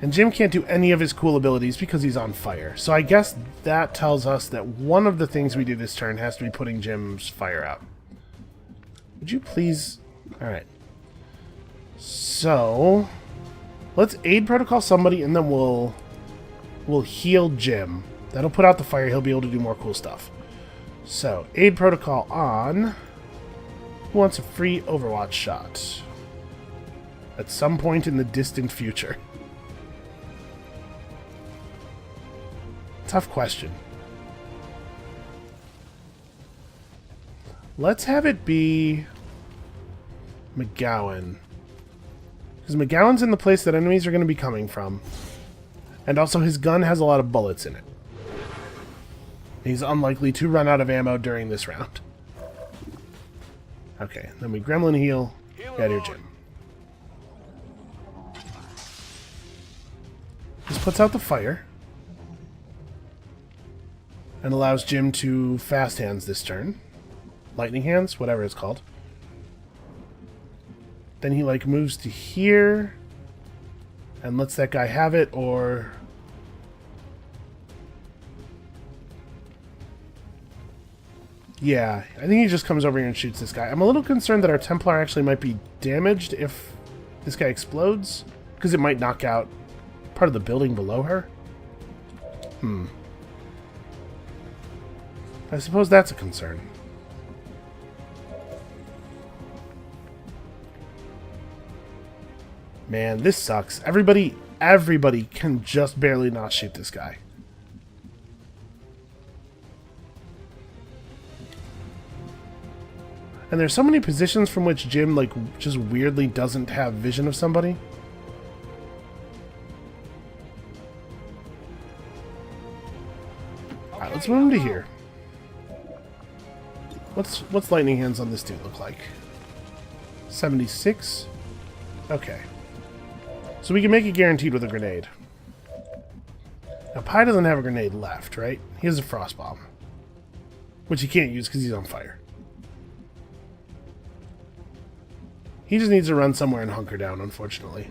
And Jim can't do any of his cool abilities because he's on fire. So I guess that tells us that one of the things we do this turn has to be putting Jim's fire out. Would you please... Alright. So... let's aid protocol somebody and then we'll heal Jim. That'll put out the fire. He'll be able to do more cool stuff. So, aid protocol on... Who wants a free Overwatch shot? At some point in the distant future. Tough question. Let's have it be McGowan. Because McGowan's in the place that enemies are going to be coming from. And also his gun has a lot of bullets in it. He's unlikely to run out of ammo during this round. Okay, then we gremlin heal. Get here, Jim. This puts out the fire. And allows Jim to fast hands this turn. Lightning hands, whatever it's called. Then he like moves to here. And lets that guy have it, or... yeah, I think he just comes over here and shoots this guy. I'm a little concerned that our Templar actually might be damaged if this guy explodes. Because it might knock out part of the building below her. I suppose that's a concern. Man, this sucks. Everybody can just barely not shoot this guy. And there's so many positions from which Jim, like, just weirdly doesn't have vision of somebody. Alright, let's move him to here. What's lightning hands on this dude look like? 76? Okay. So we can make it guaranteed with a grenade. Now, Pi doesn't have a grenade left, right? He has a frost bomb. Which he can't use because he's on fire. He just needs to run somewhere and hunker down, unfortunately.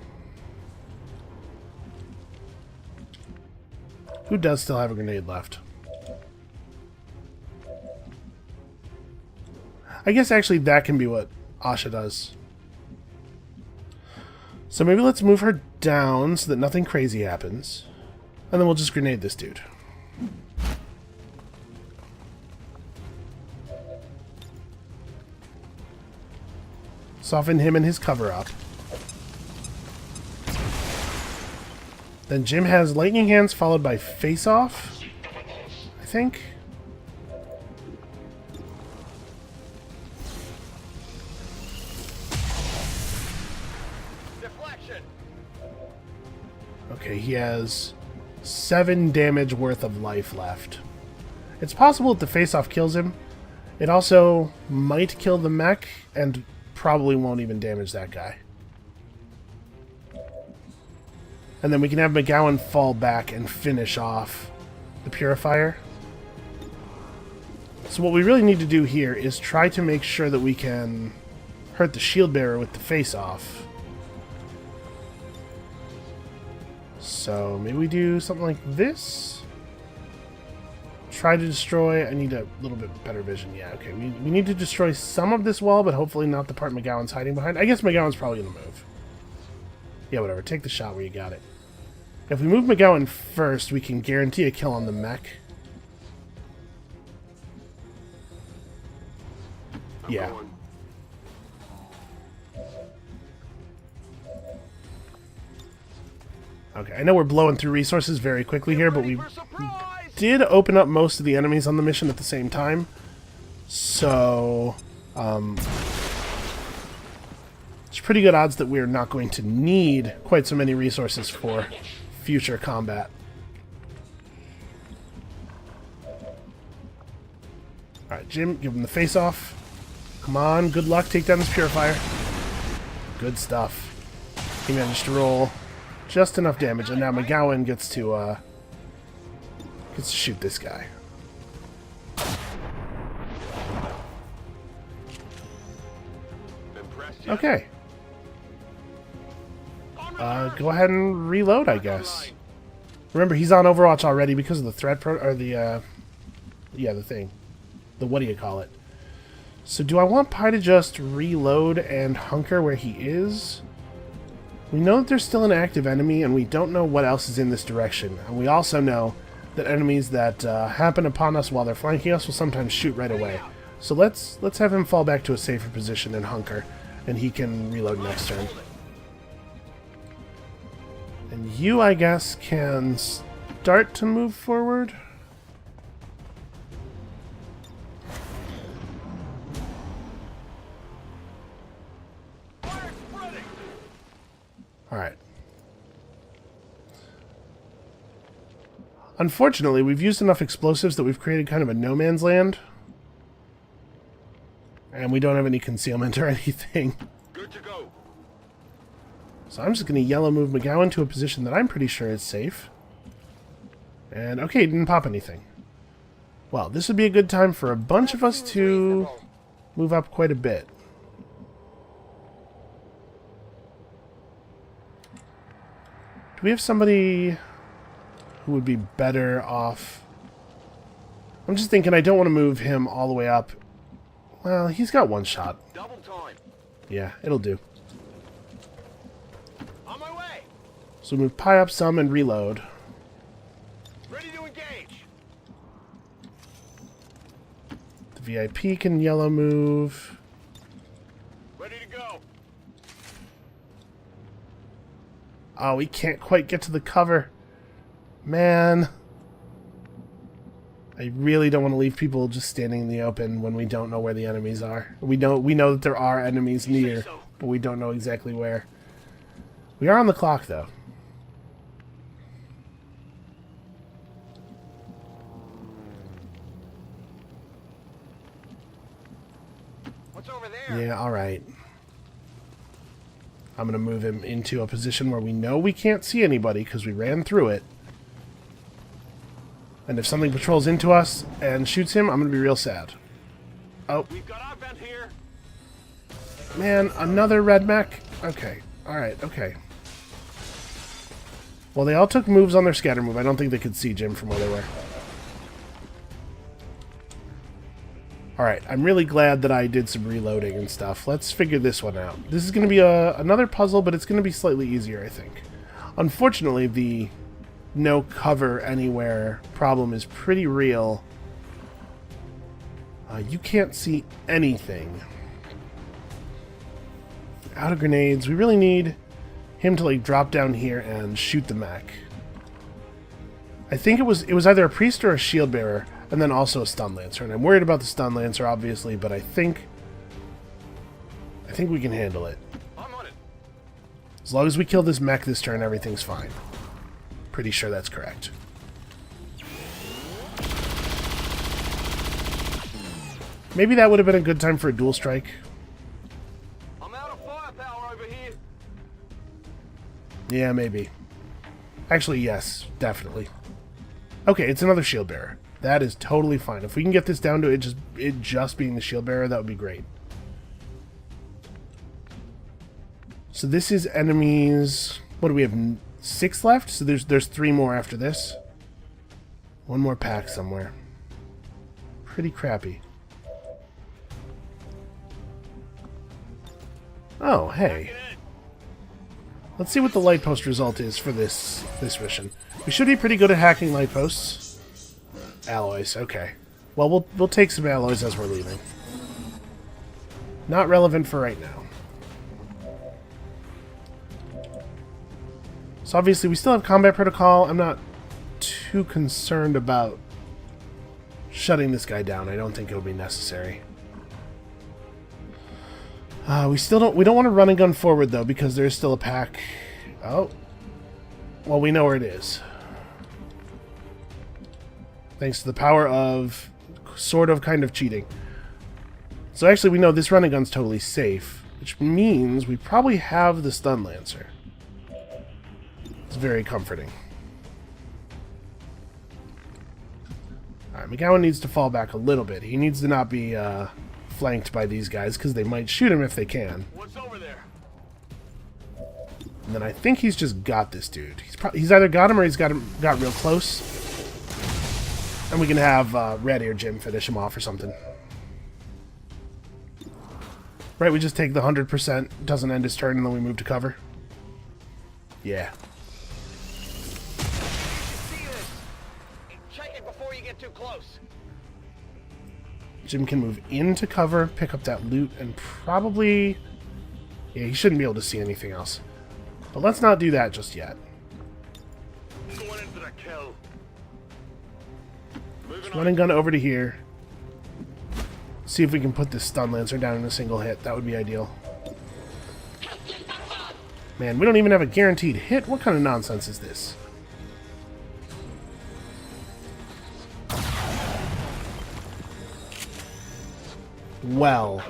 Who does still have a grenade left? I guess actually that can be what Asha does. So maybe let's move her down so that nothing crazy happens. And then we'll just grenade this dude. Soften him and his cover up. Then Jim has lightning hands followed by face off, I think. Okay, he has 7 damage worth of life left. It's possible that the face-off kills him. It also might kill the mech, and probably won't even damage that guy. And then we can have McGowan fall back and finish off the Purifier. So what we really need to do here is try to make sure that we can hurt the shield bearer with the face-off. So maybe we do something like this. Try to destroy... I need a little bit better vision. Yeah, okay. We need to destroy some of this wall, but hopefully not the part McGowan's hiding behind. I guess McGowan's probably going to move. Yeah, whatever. Take the shot where you got it. If we move McGowan first, we can guarantee a kill on the mech. Yeah. Okay, I know we're blowing through resources very quickly here, but we did open up most of the enemies on the mission at the same time. So, it's pretty good odds that we're not going to need quite so many resources for future combat. Alright, Jim, give him the face-off. Come on, good luck, take down this Purifier. Good stuff. He managed to roll just enough damage, and now McGowan gets to shoot this guy. Okay. Go ahead and reload, I guess. Remember, he's on Overwatch already because of the threat or the thing. The what do you call it? So do I want Pi to just reload and hunker where he is? We know that there's still an active enemy, and we don't know what else is in this direction. And we also know that enemies that happen upon us while they're flanking us will sometimes shoot right away. So let's have him fall back to a safer position and hunker, and he can reload next turn. And you, I guess, can start to move forward. Alright. Unfortunately, we've used enough explosives that we've created kind of a no man's land. And we don't have any concealment or anything. Good to go. So I'm just going to yellow move McGowan to a position that I'm pretty sure is safe. And okay, didn't pop anything. Well, this would be a good time for a bunch of us to move up quite a bit. Do we have somebody who would be better off? I'm just thinking I don't want to move him all the way up. Well, he's got one shot. Double time. Yeah, it'll do. On my way. So move Pi up some and reload. Ready to engage. The VIP can yellow move. Ready to go. Oh, we can't quite get to the cover. Man. I really don't want to leave people just standing in the open when we don't know where the enemies are. We know that there are enemies near, but we don't know exactly where. We are on the clock, though. What's over there? Yeah, alright. I'm going to move him into a position where we know we can't see anybody because we ran through it. And if something patrols into us and shoots him, I'm going to be real sad. Oh. We've got our vent here. Man, another red mech? Okay. Alright, okay. Well, they all took moves on their scatter move. I don't think they could see Jim from where they were. Alright, I'm really glad that I did some reloading and stuff. Let's figure this one out. This is going to be another puzzle, but it's going to be slightly easier, I think. Unfortunately, the no cover anywhere problem is pretty real. You can't see anything. Out of grenades. We really need him to like drop down here and shoot the mech. I think it was either a priest or a shield bearer, and then also a stun lancer. And I'm worried about the stun lancer, obviously, but I think we can handle it. I'm on it. As long as we kill this mech this turn, everything's fine. Pretty sure that's correct. Maybe that would have been a good time for a dual strike. I'm out of firepower over here. Yeah, maybe. Actually, yes, definitely. Okay, it's another shield bearer. That is totally fine. If we can get this down to it just being the shield bearer, that would be great. So this is enemies. What do we have? 6 left? So there's 3 more after this. 1 more pack somewhere. Pretty crappy. Oh, hey. Let's see what the light post result is for this mission. We should be pretty good at hacking light posts. Alloys, okay. Well, we'll take some alloys as we're leaving. Not relevant for right now. So obviously we still have combat protocol. I'm not too concerned about shutting this guy down. I don't think it'll be necessary. We don't want to run and gun forward though, because there's still a pack. Oh. Well, we know where it is. Thanks to the power of sort of kind of cheating. So actually we know this run and gun's totally safe, which means we probably have the stun lancer. It's very comforting. Alright, McGowan needs to fall back a little bit. He needs to not be flanked by these guys, because they might shoot him if they can. What's over there? And then I think he's just got this dude. He's either got him or he's got real close. And we can have Reddy or Jim finish him off or something. Right, we just take the 100%, doesn't end his turn, and then we move to cover. Yeah. See this? Check it before you get too close. Jim can move into cover, pick up that loot, and probably... Yeah, he shouldn't be able to see anything else. But let's not do that just yet. Going into the kill. Let's run and gun over to here. See if we can put this stun lancer down in a single hit. That would be ideal. Man, we don't even have a guaranteed hit? What kind of nonsense is this? Well,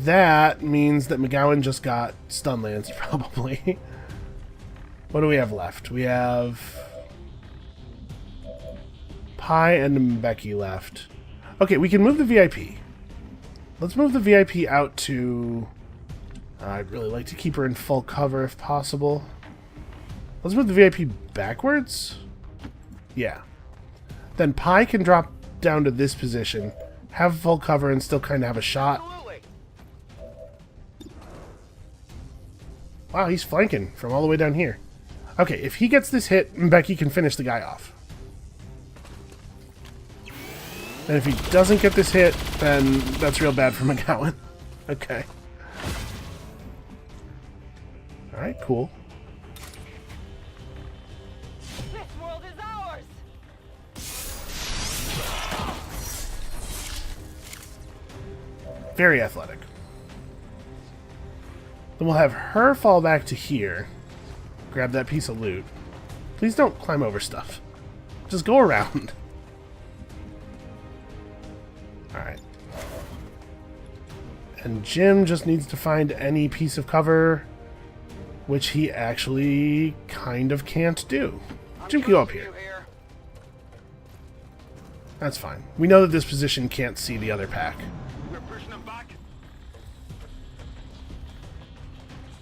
that means that McGowan just got stun lanced, probably. What do we have left? We have Pi and Becky left. Okay, we can move the VIP. Let's move the VIP out to... I'd really like to keep her in full cover if possible. Let's move the VIP backwards? Yeah. Then Pi can drop down to this position, have full cover, and still kind of have a shot. Absolutely. Wow, he's flanking from all the way down here. Okay, if he gets this hit, Becky can finish the guy off. And if he doesn't get this hit, then that's real bad for McGowan. Okay. Alright, cool. This world is ours! Very athletic. Then we'll have her fall back to here. Grab that piece of loot. Please don't climb over stuff. Just go around. Alright. And Jim just needs to find any piece of cover, which he actually kind of can't do. Jim can go up here. That's fine. We know that this position can't see the other pack. We're pushing them back.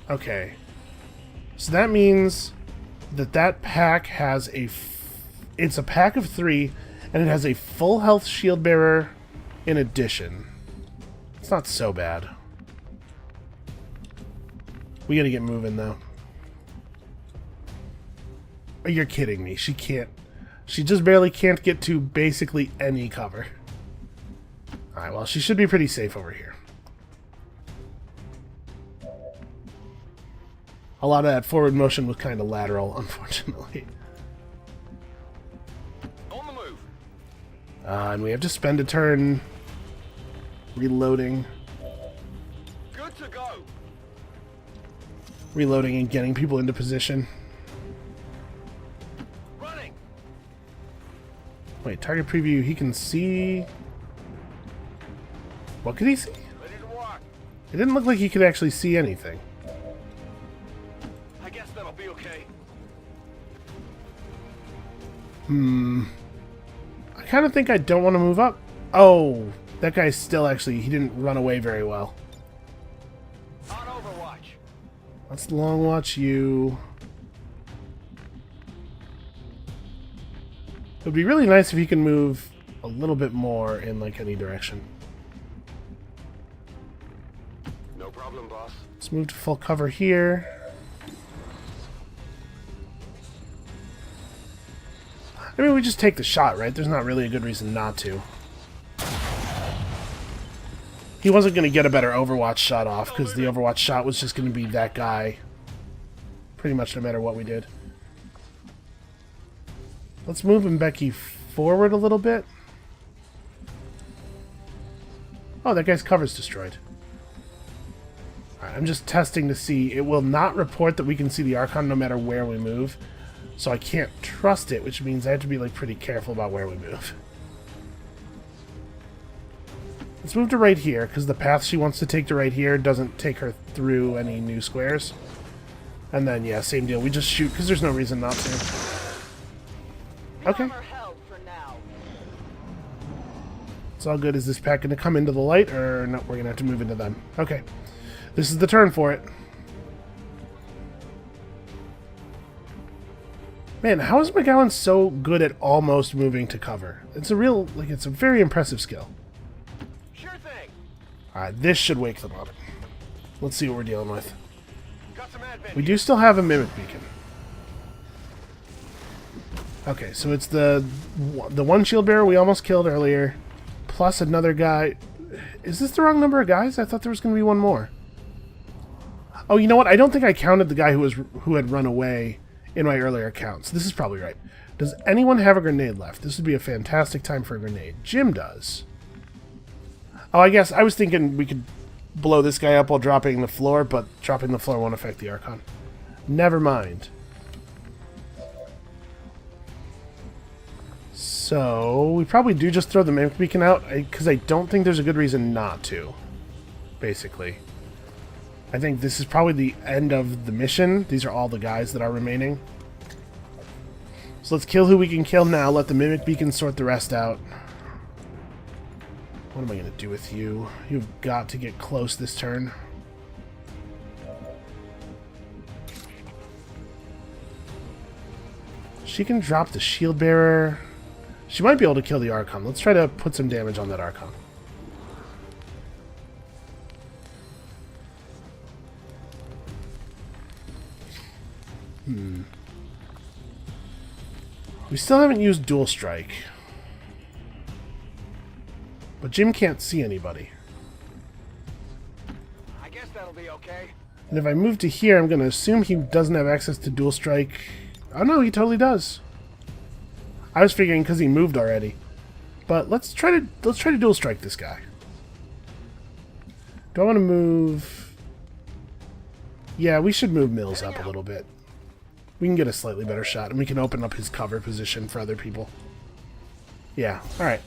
Okay. So that means that that pack has it's a pack of 3, and it has a full health shield bearer in addition. It's not so bad. We gotta get moving, though. Oh, you're kidding me. She can't... She just barely can't get to basically any cover. Alright, well, she should be pretty safe over here. A lot of that forward motion was kind of lateral, unfortunately. On the move. And we have to spend a turn reloading. Good to go. Reloading and getting people into position. Wait, target preview, he can see... What could he see? Ready to rock. It didn't look like he could actually see anything. I guess that'll be okay. I kind of think I don't want to move up. Oh, that guy's still actually... He didn't run away very well. On Overwatch. Let's long watch you. It would be really nice if you can move a little bit more in like any direction. No problem, boss. Let's move to full cover here. I mean, we just take the shot, right? There's not really a good reason not to. He wasn't going to get a better Overwatch shot off, because the Overwatch shot was just going to be that guy. Pretty much no matter what we did. Let's move Mbeki forward a little bit. Oh, that guy's cover's destroyed. Alright, I'm just testing to see. It will not report that we can see the Archon no matter where we move. So I can't trust it, which means I have to be like pretty careful about where we move. Let's move to right here, because the path she wants to take to right here doesn't take her through any new squares. And then, yeah, same deal. We just shoot, because there's no reason not to. Okay. It's all good. Is this pack going to come into the light, or no, we're going to have to move into them? Okay. This is the turn for it. Man, how is McGowan so good at almost moving to cover? It's a real, like, it's a very impressive skill. Sure thing. Alright, this should wake them up. Let's see what we're dealing with. Got some advent. We do still have a Mimic Beacon. Okay, so it's the one shield bearer we almost killed earlier, plus another guy. Is this the wrong number of guys? I thought there was going to be one more. Oh, you know what? I don't think I counted the guy who had run away in my earlier counts. This is probably right. Does anyone have a grenade left? This would be a fantastic time for a grenade. Jim does. Oh, I guess I was thinking we could blow this guy up while dropping the floor, but dropping the floor won't affect the Archon. Never mind. So, we probably do just throw the Mimic Beacon out, because I don't think there's a good reason not to, basically. I think this is probably the end of the mission. These are all the guys that are remaining. So let's kill who we can kill now, let the Mimic Beacon sort the rest out. What am I going to do with you? You've got to get close this turn. She can drop the shield bearer. She might be able to kill the Archon. Let's try to put some damage on that Archon. We still haven't used Dual Strike. But Jim can't see anybody. I guess that'll be okay. And if I move to here, I'm going to assume he doesn't have access to Dual Strike. Oh no, he totally does. I was figuring because he moved already. But let's try to Dual Strike this guy. Do I want to move? Yeah, we should move Mills up a little bit. We can get a slightly better shot, and we can open up his cover position for other people. Yeah, alright.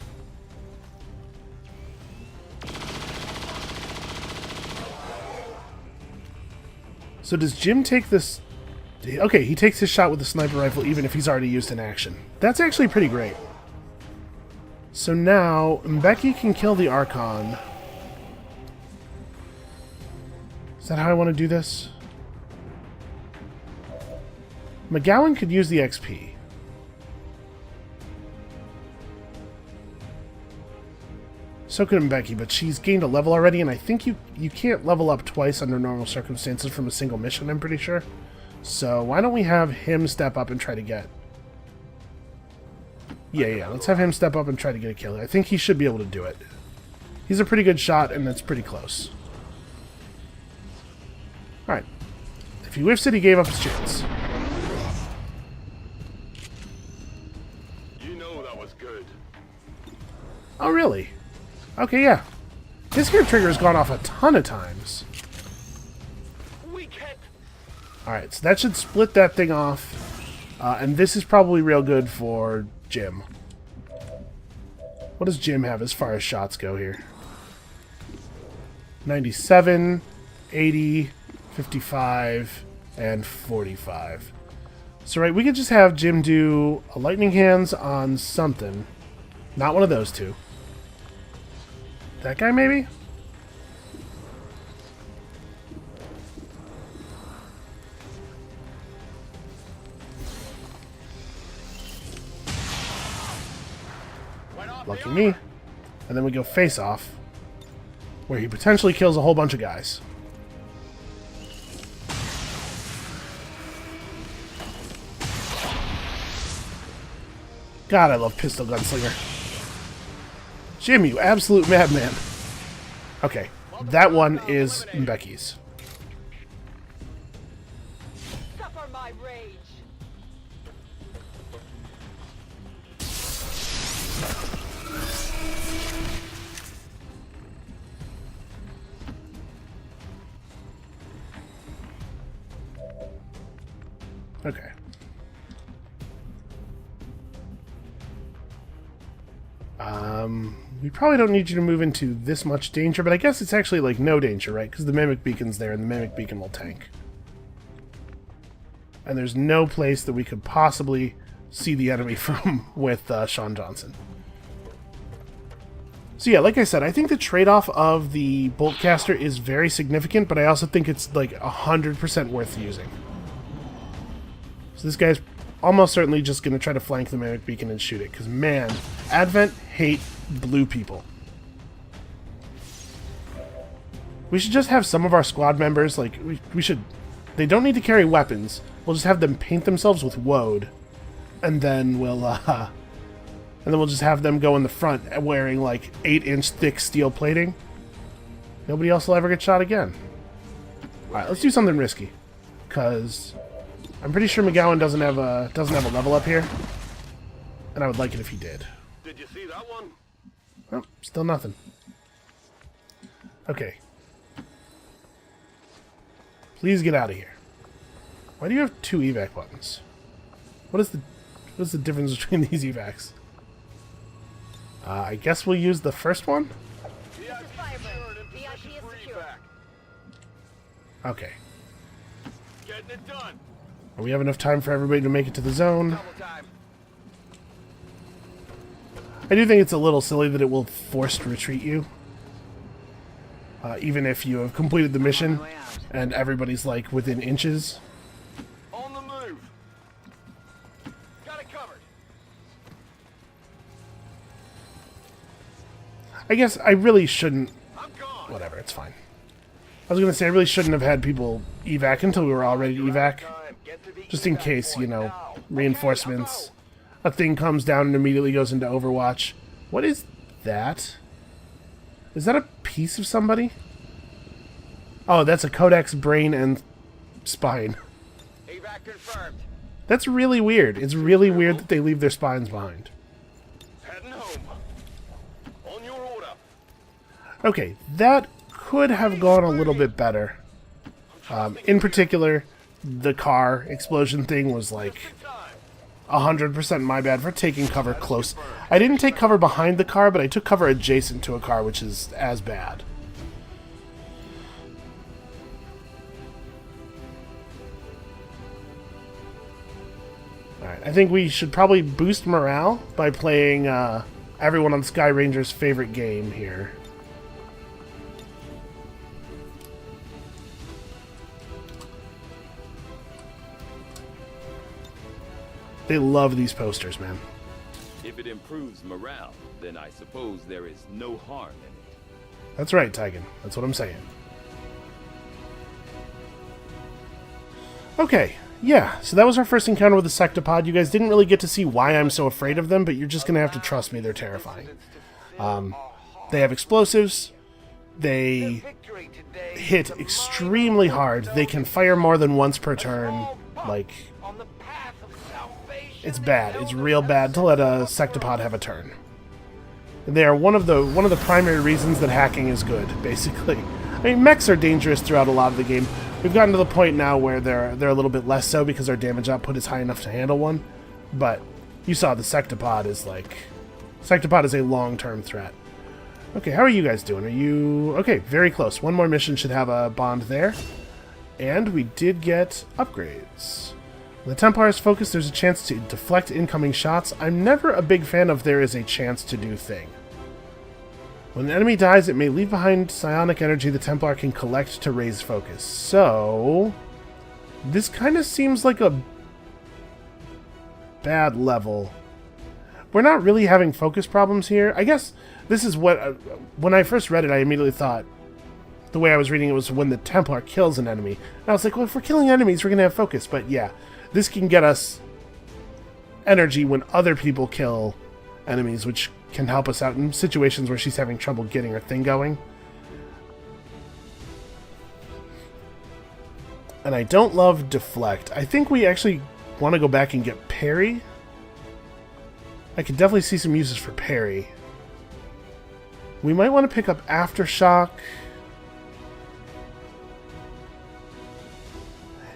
So does Jim take this... Okay, he takes his shot with the sniper rifle even if he's already used in action. That's actually pretty great. So now, Mbeki can kill the Archon. Is that how I want to do this? McGowan could use the XP. So could Mbeki, but she's gained a level already, and I think you can't level up twice under normal circumstances from a single mission, I'm pretty sure. So why don't we have him step up and try to get... Yeah, let's have him step up and try to get a kill. I think he should be able to do it. He's a pretty good shot, and it's pretty close. Alright. If he whiffs it, he gave up his chance. You know that was good. Oh, really? Okay, yeah. His gear trigger has gone off a ton of times. Alright, so that should split that thing off. And this is probably real good for Jim. What does Jim have as far as shots go here? 97, 80, 55, and 45. So, right, we could just have Jim do a lightning hands on something. Not one of those two. That guy, maybe? Lucky me. And then we go face off, where he potentially kills a whole bunch of guys. God, I love Pistol Gunslinger. Jim, you absolute madman. Okay, that one is Becky's. Suffer my rage. Okay. We probably don't need you to move into this much danger, but I guess it's actually like no danger, right? Because the Mimic Beacon's there, and the Mimic Beacon will tank. And there's no place that we could possibly see the enemy from with Sean Johnson. So yeah, like I said, I think the trade-off of the Boltcaster is very significant, but I also think it's like 100% worth using. So this guy's almost certainly just going to try to flank the Mimic Beacon and shoot it, because man, Advent hate blue people. We should just have some of our squad members, like, we should... They don't need to carry weapons. We'll just have them paint themselves with woad, and then we'll just have them go in the front wearing, like, 8-inch thick steel plating. Nobody else will ever get shot again. Alright, let's do something risky, because I'm pretty sure McGowan doesn't have a level up here, and I would like it if he did. Did you see that one? Oh, still nothing. Okay. Please get out of here. Why do you have 2 evac buttons? What is the difference between these evacs? I guess we'll use the first one? Okay. Getting it done. We have enough time for everybody to make it to the zone. I do think it's a little silly that it will forced retreat you. Even if you have completed the mission and everybody's like within inches. On the move. Got it covered. I guess I really shouldn't... I'm gone. Whatever, it's fine. I was going to say I really shouldn't have had people evac until we were all ready to evac. Just in case, you know, reinforcements. A thing comes down and immediately goes into Overwatch. What is that? Is that a piece of somebody? Oh, that's a Kodak's brain and spine. Evac confirmed. That's really weird. It's really weird that they leave their spines behind. Heading home. On your order. Okay, that could have gone a little bit better. In particular, the car explosion thing was like 100% my bad for taking cover close. I didn't take cover behind the car, but I took cover adjacent to a car, which is as bad. Alright, I think we should probably boost morale by playing everyone on Skyranger's favorite game here. They love these posters, man. If it improves morale, then I suppose there is no harm in it. That's right, Tigan. That's what I'm saying. Okay, yeah, so that was our first encounter with the Sectopod. You guys didn't really get to see why I'm so afraid of them, but you're just going to have to trust me, they're terrifying. They have explosives. They hit extremely hard. They can fire more than once per turn. Like... It's bad. It's real bad to let a Sectopod have a turn. They are one of the primary reasons that hacking is good, basically. I mean, mechs are dangerous throughout a lot of the game. We've gotten to the point now where they're a little bit less so because our damage output is high enough to handle one. But you saw the Sectopod is like Sectopod is a long-term threat. Okay, how are you guys doing? Are you... Okay, very close. One more mission should have a bond there. And we did get upgrades. When the Templar's focus, there's a chance to deflect incoming shots. I'm never a big fan of there is a chance to do thing. When an enemy dies, it may leave behind psionic energy the Templar can collect to raise focus. So... this kind of seems like a bad level. We're not really having focus problems here. I guess this is what... when I first read it, I immediately thought... the way I was reading it was when the Templar kills an enemy. And I was like, well, if we're killing enemies, we're going to have focus. But yeah, this can get us energy when other people kill enemies, which can help us out in situations where she's having trouble getting her thing going. And I don't love deflect. I think we actually want to go back and get parry. I could definitely see some uses for parry. We might want to pick up aftershock.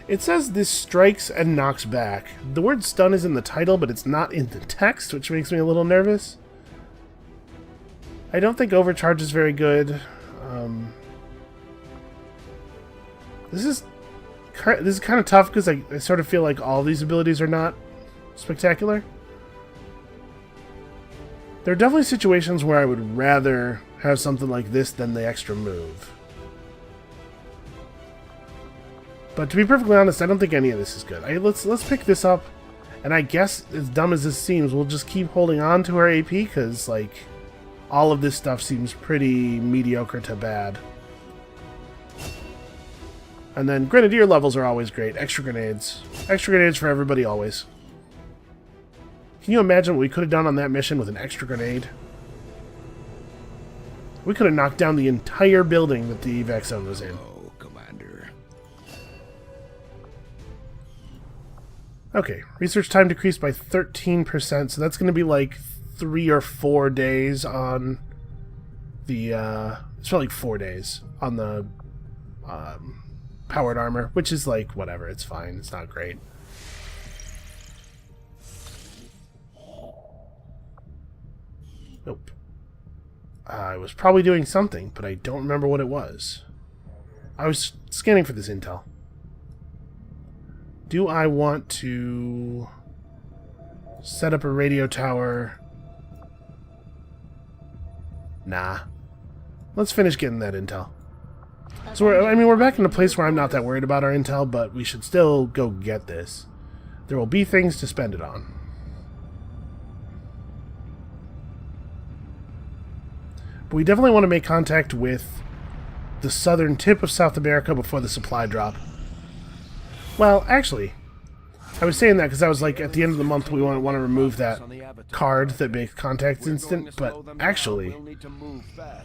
It says this strikes and knocks back. The word stun is in the title, but it's not in the text, which makes me a little nervous. I don't think overcharge is very good. This is kind of tough because I sort of feel like all these abilities are not spectacular. There are definitely situations where I would rather have something like this than the extra move. But to be perfectly honest, I don't think any of this is good. Let's pick this up, and I guess, as dumb as this seems, we'll just keep holding on to our AP, because, like, all of this stuff seems pretty mediocre to bad. And then Grenadier levels are always great. Extra grenades. Extra grenades for everybody, always. Can you imagine what we could have done on that mission with an extra grenade? We could have knocked down the entire building that the evac zone was in. Okay, research time decreased by 13%, so that's going to be like 3 or 4 days on the, it's probably like 4 days on the powered armor, which is like, whatever, it's fine, it's not great. Nope. I was probably doing something, but I don't remember what it was. I was scanning for this intel. Do I want to set up a radio tower? Nah. Let's finish getting that intel. So, we're back in a place where I'm not that worried about our intel, but we should still go get this. There will be things to spend it on. But we definitely want to make contact with the southern tip of South America before the supply drop. Well, actually, I was saying that because I was like, at the end of the month, we want to remove that card that makes contacts instant, but actually,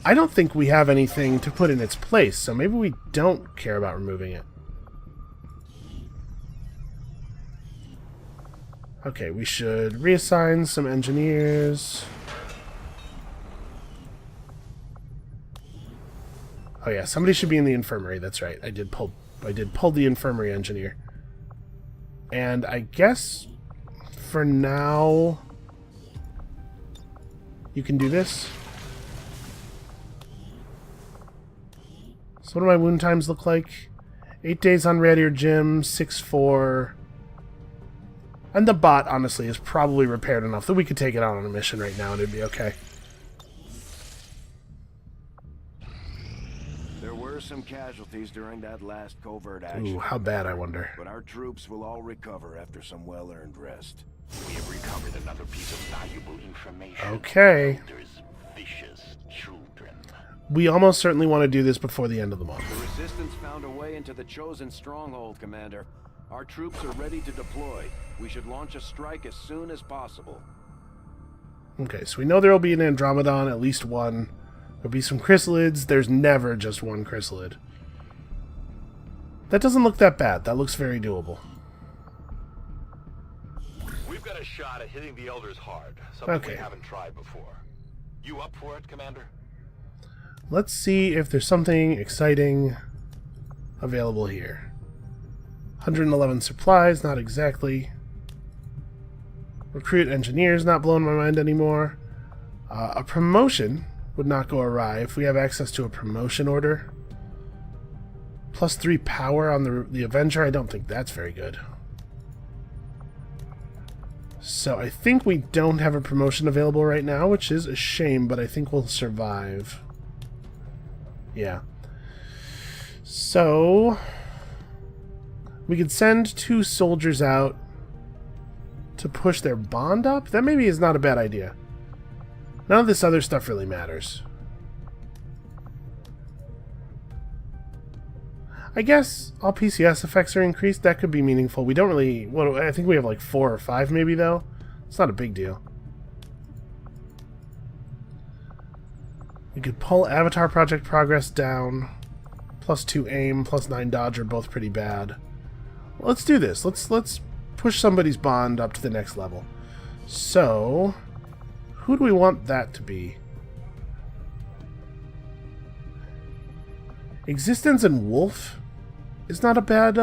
I don't think we have anything to put in its place, so maybe we don't care about removing it. Okay, we should reassign some engineers. Oh yeah, somebody should be in the infirmary, that's right. I did pull the infirmary engineer. And I guess for now you can do this. So what do my wound times look like? 8 days on Radier Gym, 6-4. And the bot, honestly, is probably repaired enough that we could take it out on a mission right now and it'd be okay. Some casualties during that last covert action. Ooh, how bad, I wonder. But our troops will all recover after some well-earned rest. We have recovered another piece of valuable information. Okay. There's vicious children. We almost certainly want to do this before the end of the month. The Resistance found a way into the chosen stronghold, Commander. Our troops are ready to deploy. We should launch a strike as soon as possible. Okay, so we know there will be an Andromedon, at least one. There'll be some chrysalids. There's never just one chrysalid. That doesn't look that bad. That looks very doable. We've got a shot at hitting the Elders hard. Something Okay. we haven't tried before. You up for it, Commander? Let's see if there's something exciting available here. 111 supplies, not exactly. Recruit engineers, not blowing my mind anymore. A promotion would not go awry if we have access to a promotion order. +3 power on the Avenger, I don't think that's very good. So I think we don't have a promotion available right now, which is a shame, but I think we'll survive. Yeah. So we could send 2 soldiers out to push their bond up. That maybe is not a bad idea. None of this other stuff really matters. I guess all PCS effects are increased. That could be meaningful. We don't really... Well, I think we have like 4 or 5 maybe, though. It's not a big deal. We could pull Avatar Project Progress down. +2 aim, +9 dodge are both pretty bad. Let's do this. Let's push somebody's bond up to the next level. So, who do we want that to be? Existence and Wolf is not a bad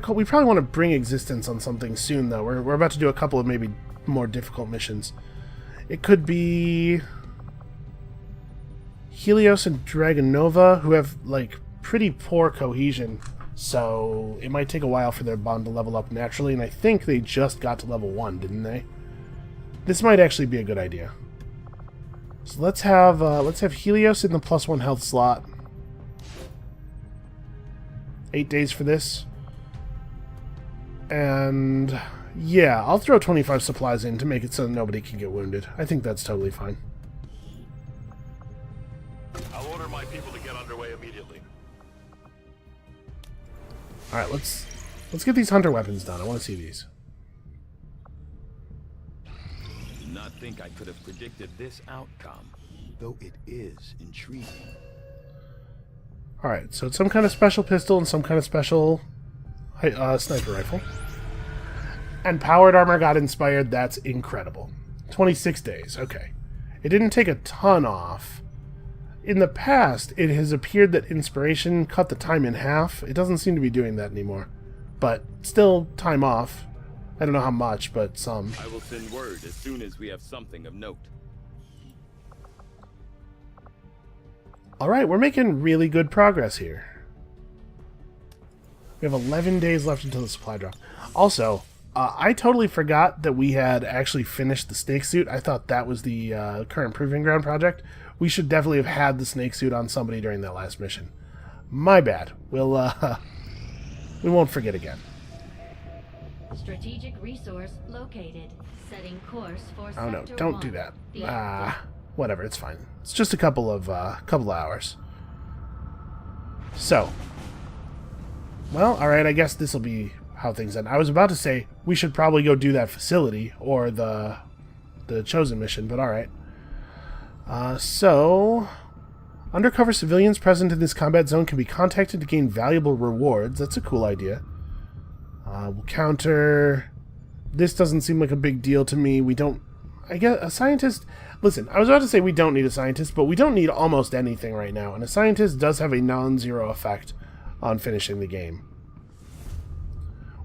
call. We probably want to bring Existence on something soon, though. We're about to do a couple of maybe more difficult missions. It could be Helios and Dragonova, who have like pretty poor cohesion, so it might take a while for their bond to level up naturally. And I think they just got to level 1, didn't they? This might actually be a good idea. So let's have Helios in the +1 health slot. 8 days for this. And yeah, I'll throw 25 supplies in to make it so nobody can get wounded. I think that's totally fine. I'll order my people to get underway immediately. Alright, let's get these hunter weapons done. I want to see these. Did not think I could have predicted this outcome, though it is intriguing. Alright, so it's some kind of special pistol and some kind of special sniper rifle. And powered armor got inspired. That's incredible. 26 days. Okay. It didn't take a ton off. In the past, it has appeared that inspiration cut the time in half. It doesn't seem to be doing that anymore. But still time off. I don't know how much, but some. I will send word as soon as we have something of note. Alright, we're making really good progress here. We have 11 days left until the supply drop. Also, I totally forgot that we had actually finished the snake suit. I thought that was the current Proving Ground project. We should definitely have had the snake suit on somebody during that last mission. My bad. We won't forget again. Strategic resource located. Setting course for Oh no, Sector don't 1. do that. The Whatever, it's fine. It's just a couple of hours. So, well, alright, I guess this will be how things end. I was about to say we should probably go do that facility or the chosen mission, but alright. So, undercover civilians present in this combat zone can be contacted to gain valuable rewards. That's a cool idea. We'll counter... This doesn't seem like a big deal to me. We don't... I guess a scientist... Listen, I was about to say we don't need a scientist, but we don't need almost anything right now. And a scientist does have a non-zero effect on finishing the game.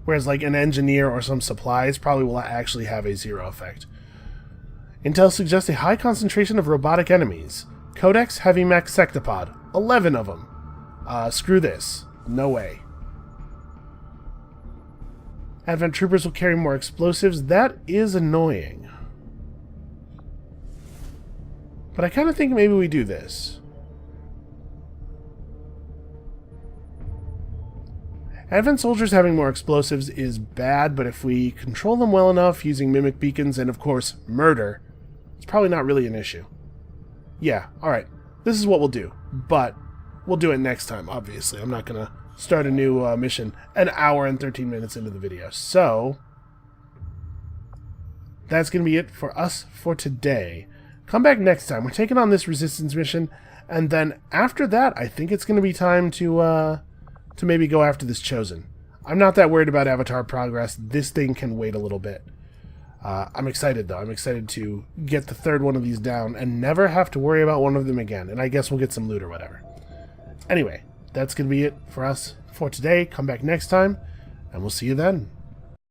Whereas like an engineer or some supplies probably will actually have a 0 effect. Intel suggests a high concentration of robotic enemies. Codex Heavy Mech Sectopod. 11 of them. Screw this. No way. Advent troopers will carry more explosives. That is annoying. But I kind of think maybe we do this. Advent soldiers having more explosives is bad, but if we control them well enough using mimic beacons and, of course, murder, it's probably not really an issue. Yeah, alright. This is what we'll do. But we'll do it next time, obviously. I'm not going to start a new mission an hour and 13 minutes into the video. So, that's going to be it for us for today. Come back next time. We're taking on this resistance mission, and then after that, I think it's going to be time to maybe go after this chosen. I'm not that worried about Avatar progress. This thing can wait a little bit. I'm excited, though. I'm excited to get the third one of these down and never have to worry about one of them again. And I guess we'll get some loot or whatever. Anyway, that's going to be it for us for today. Come back next time, and we'll see you then.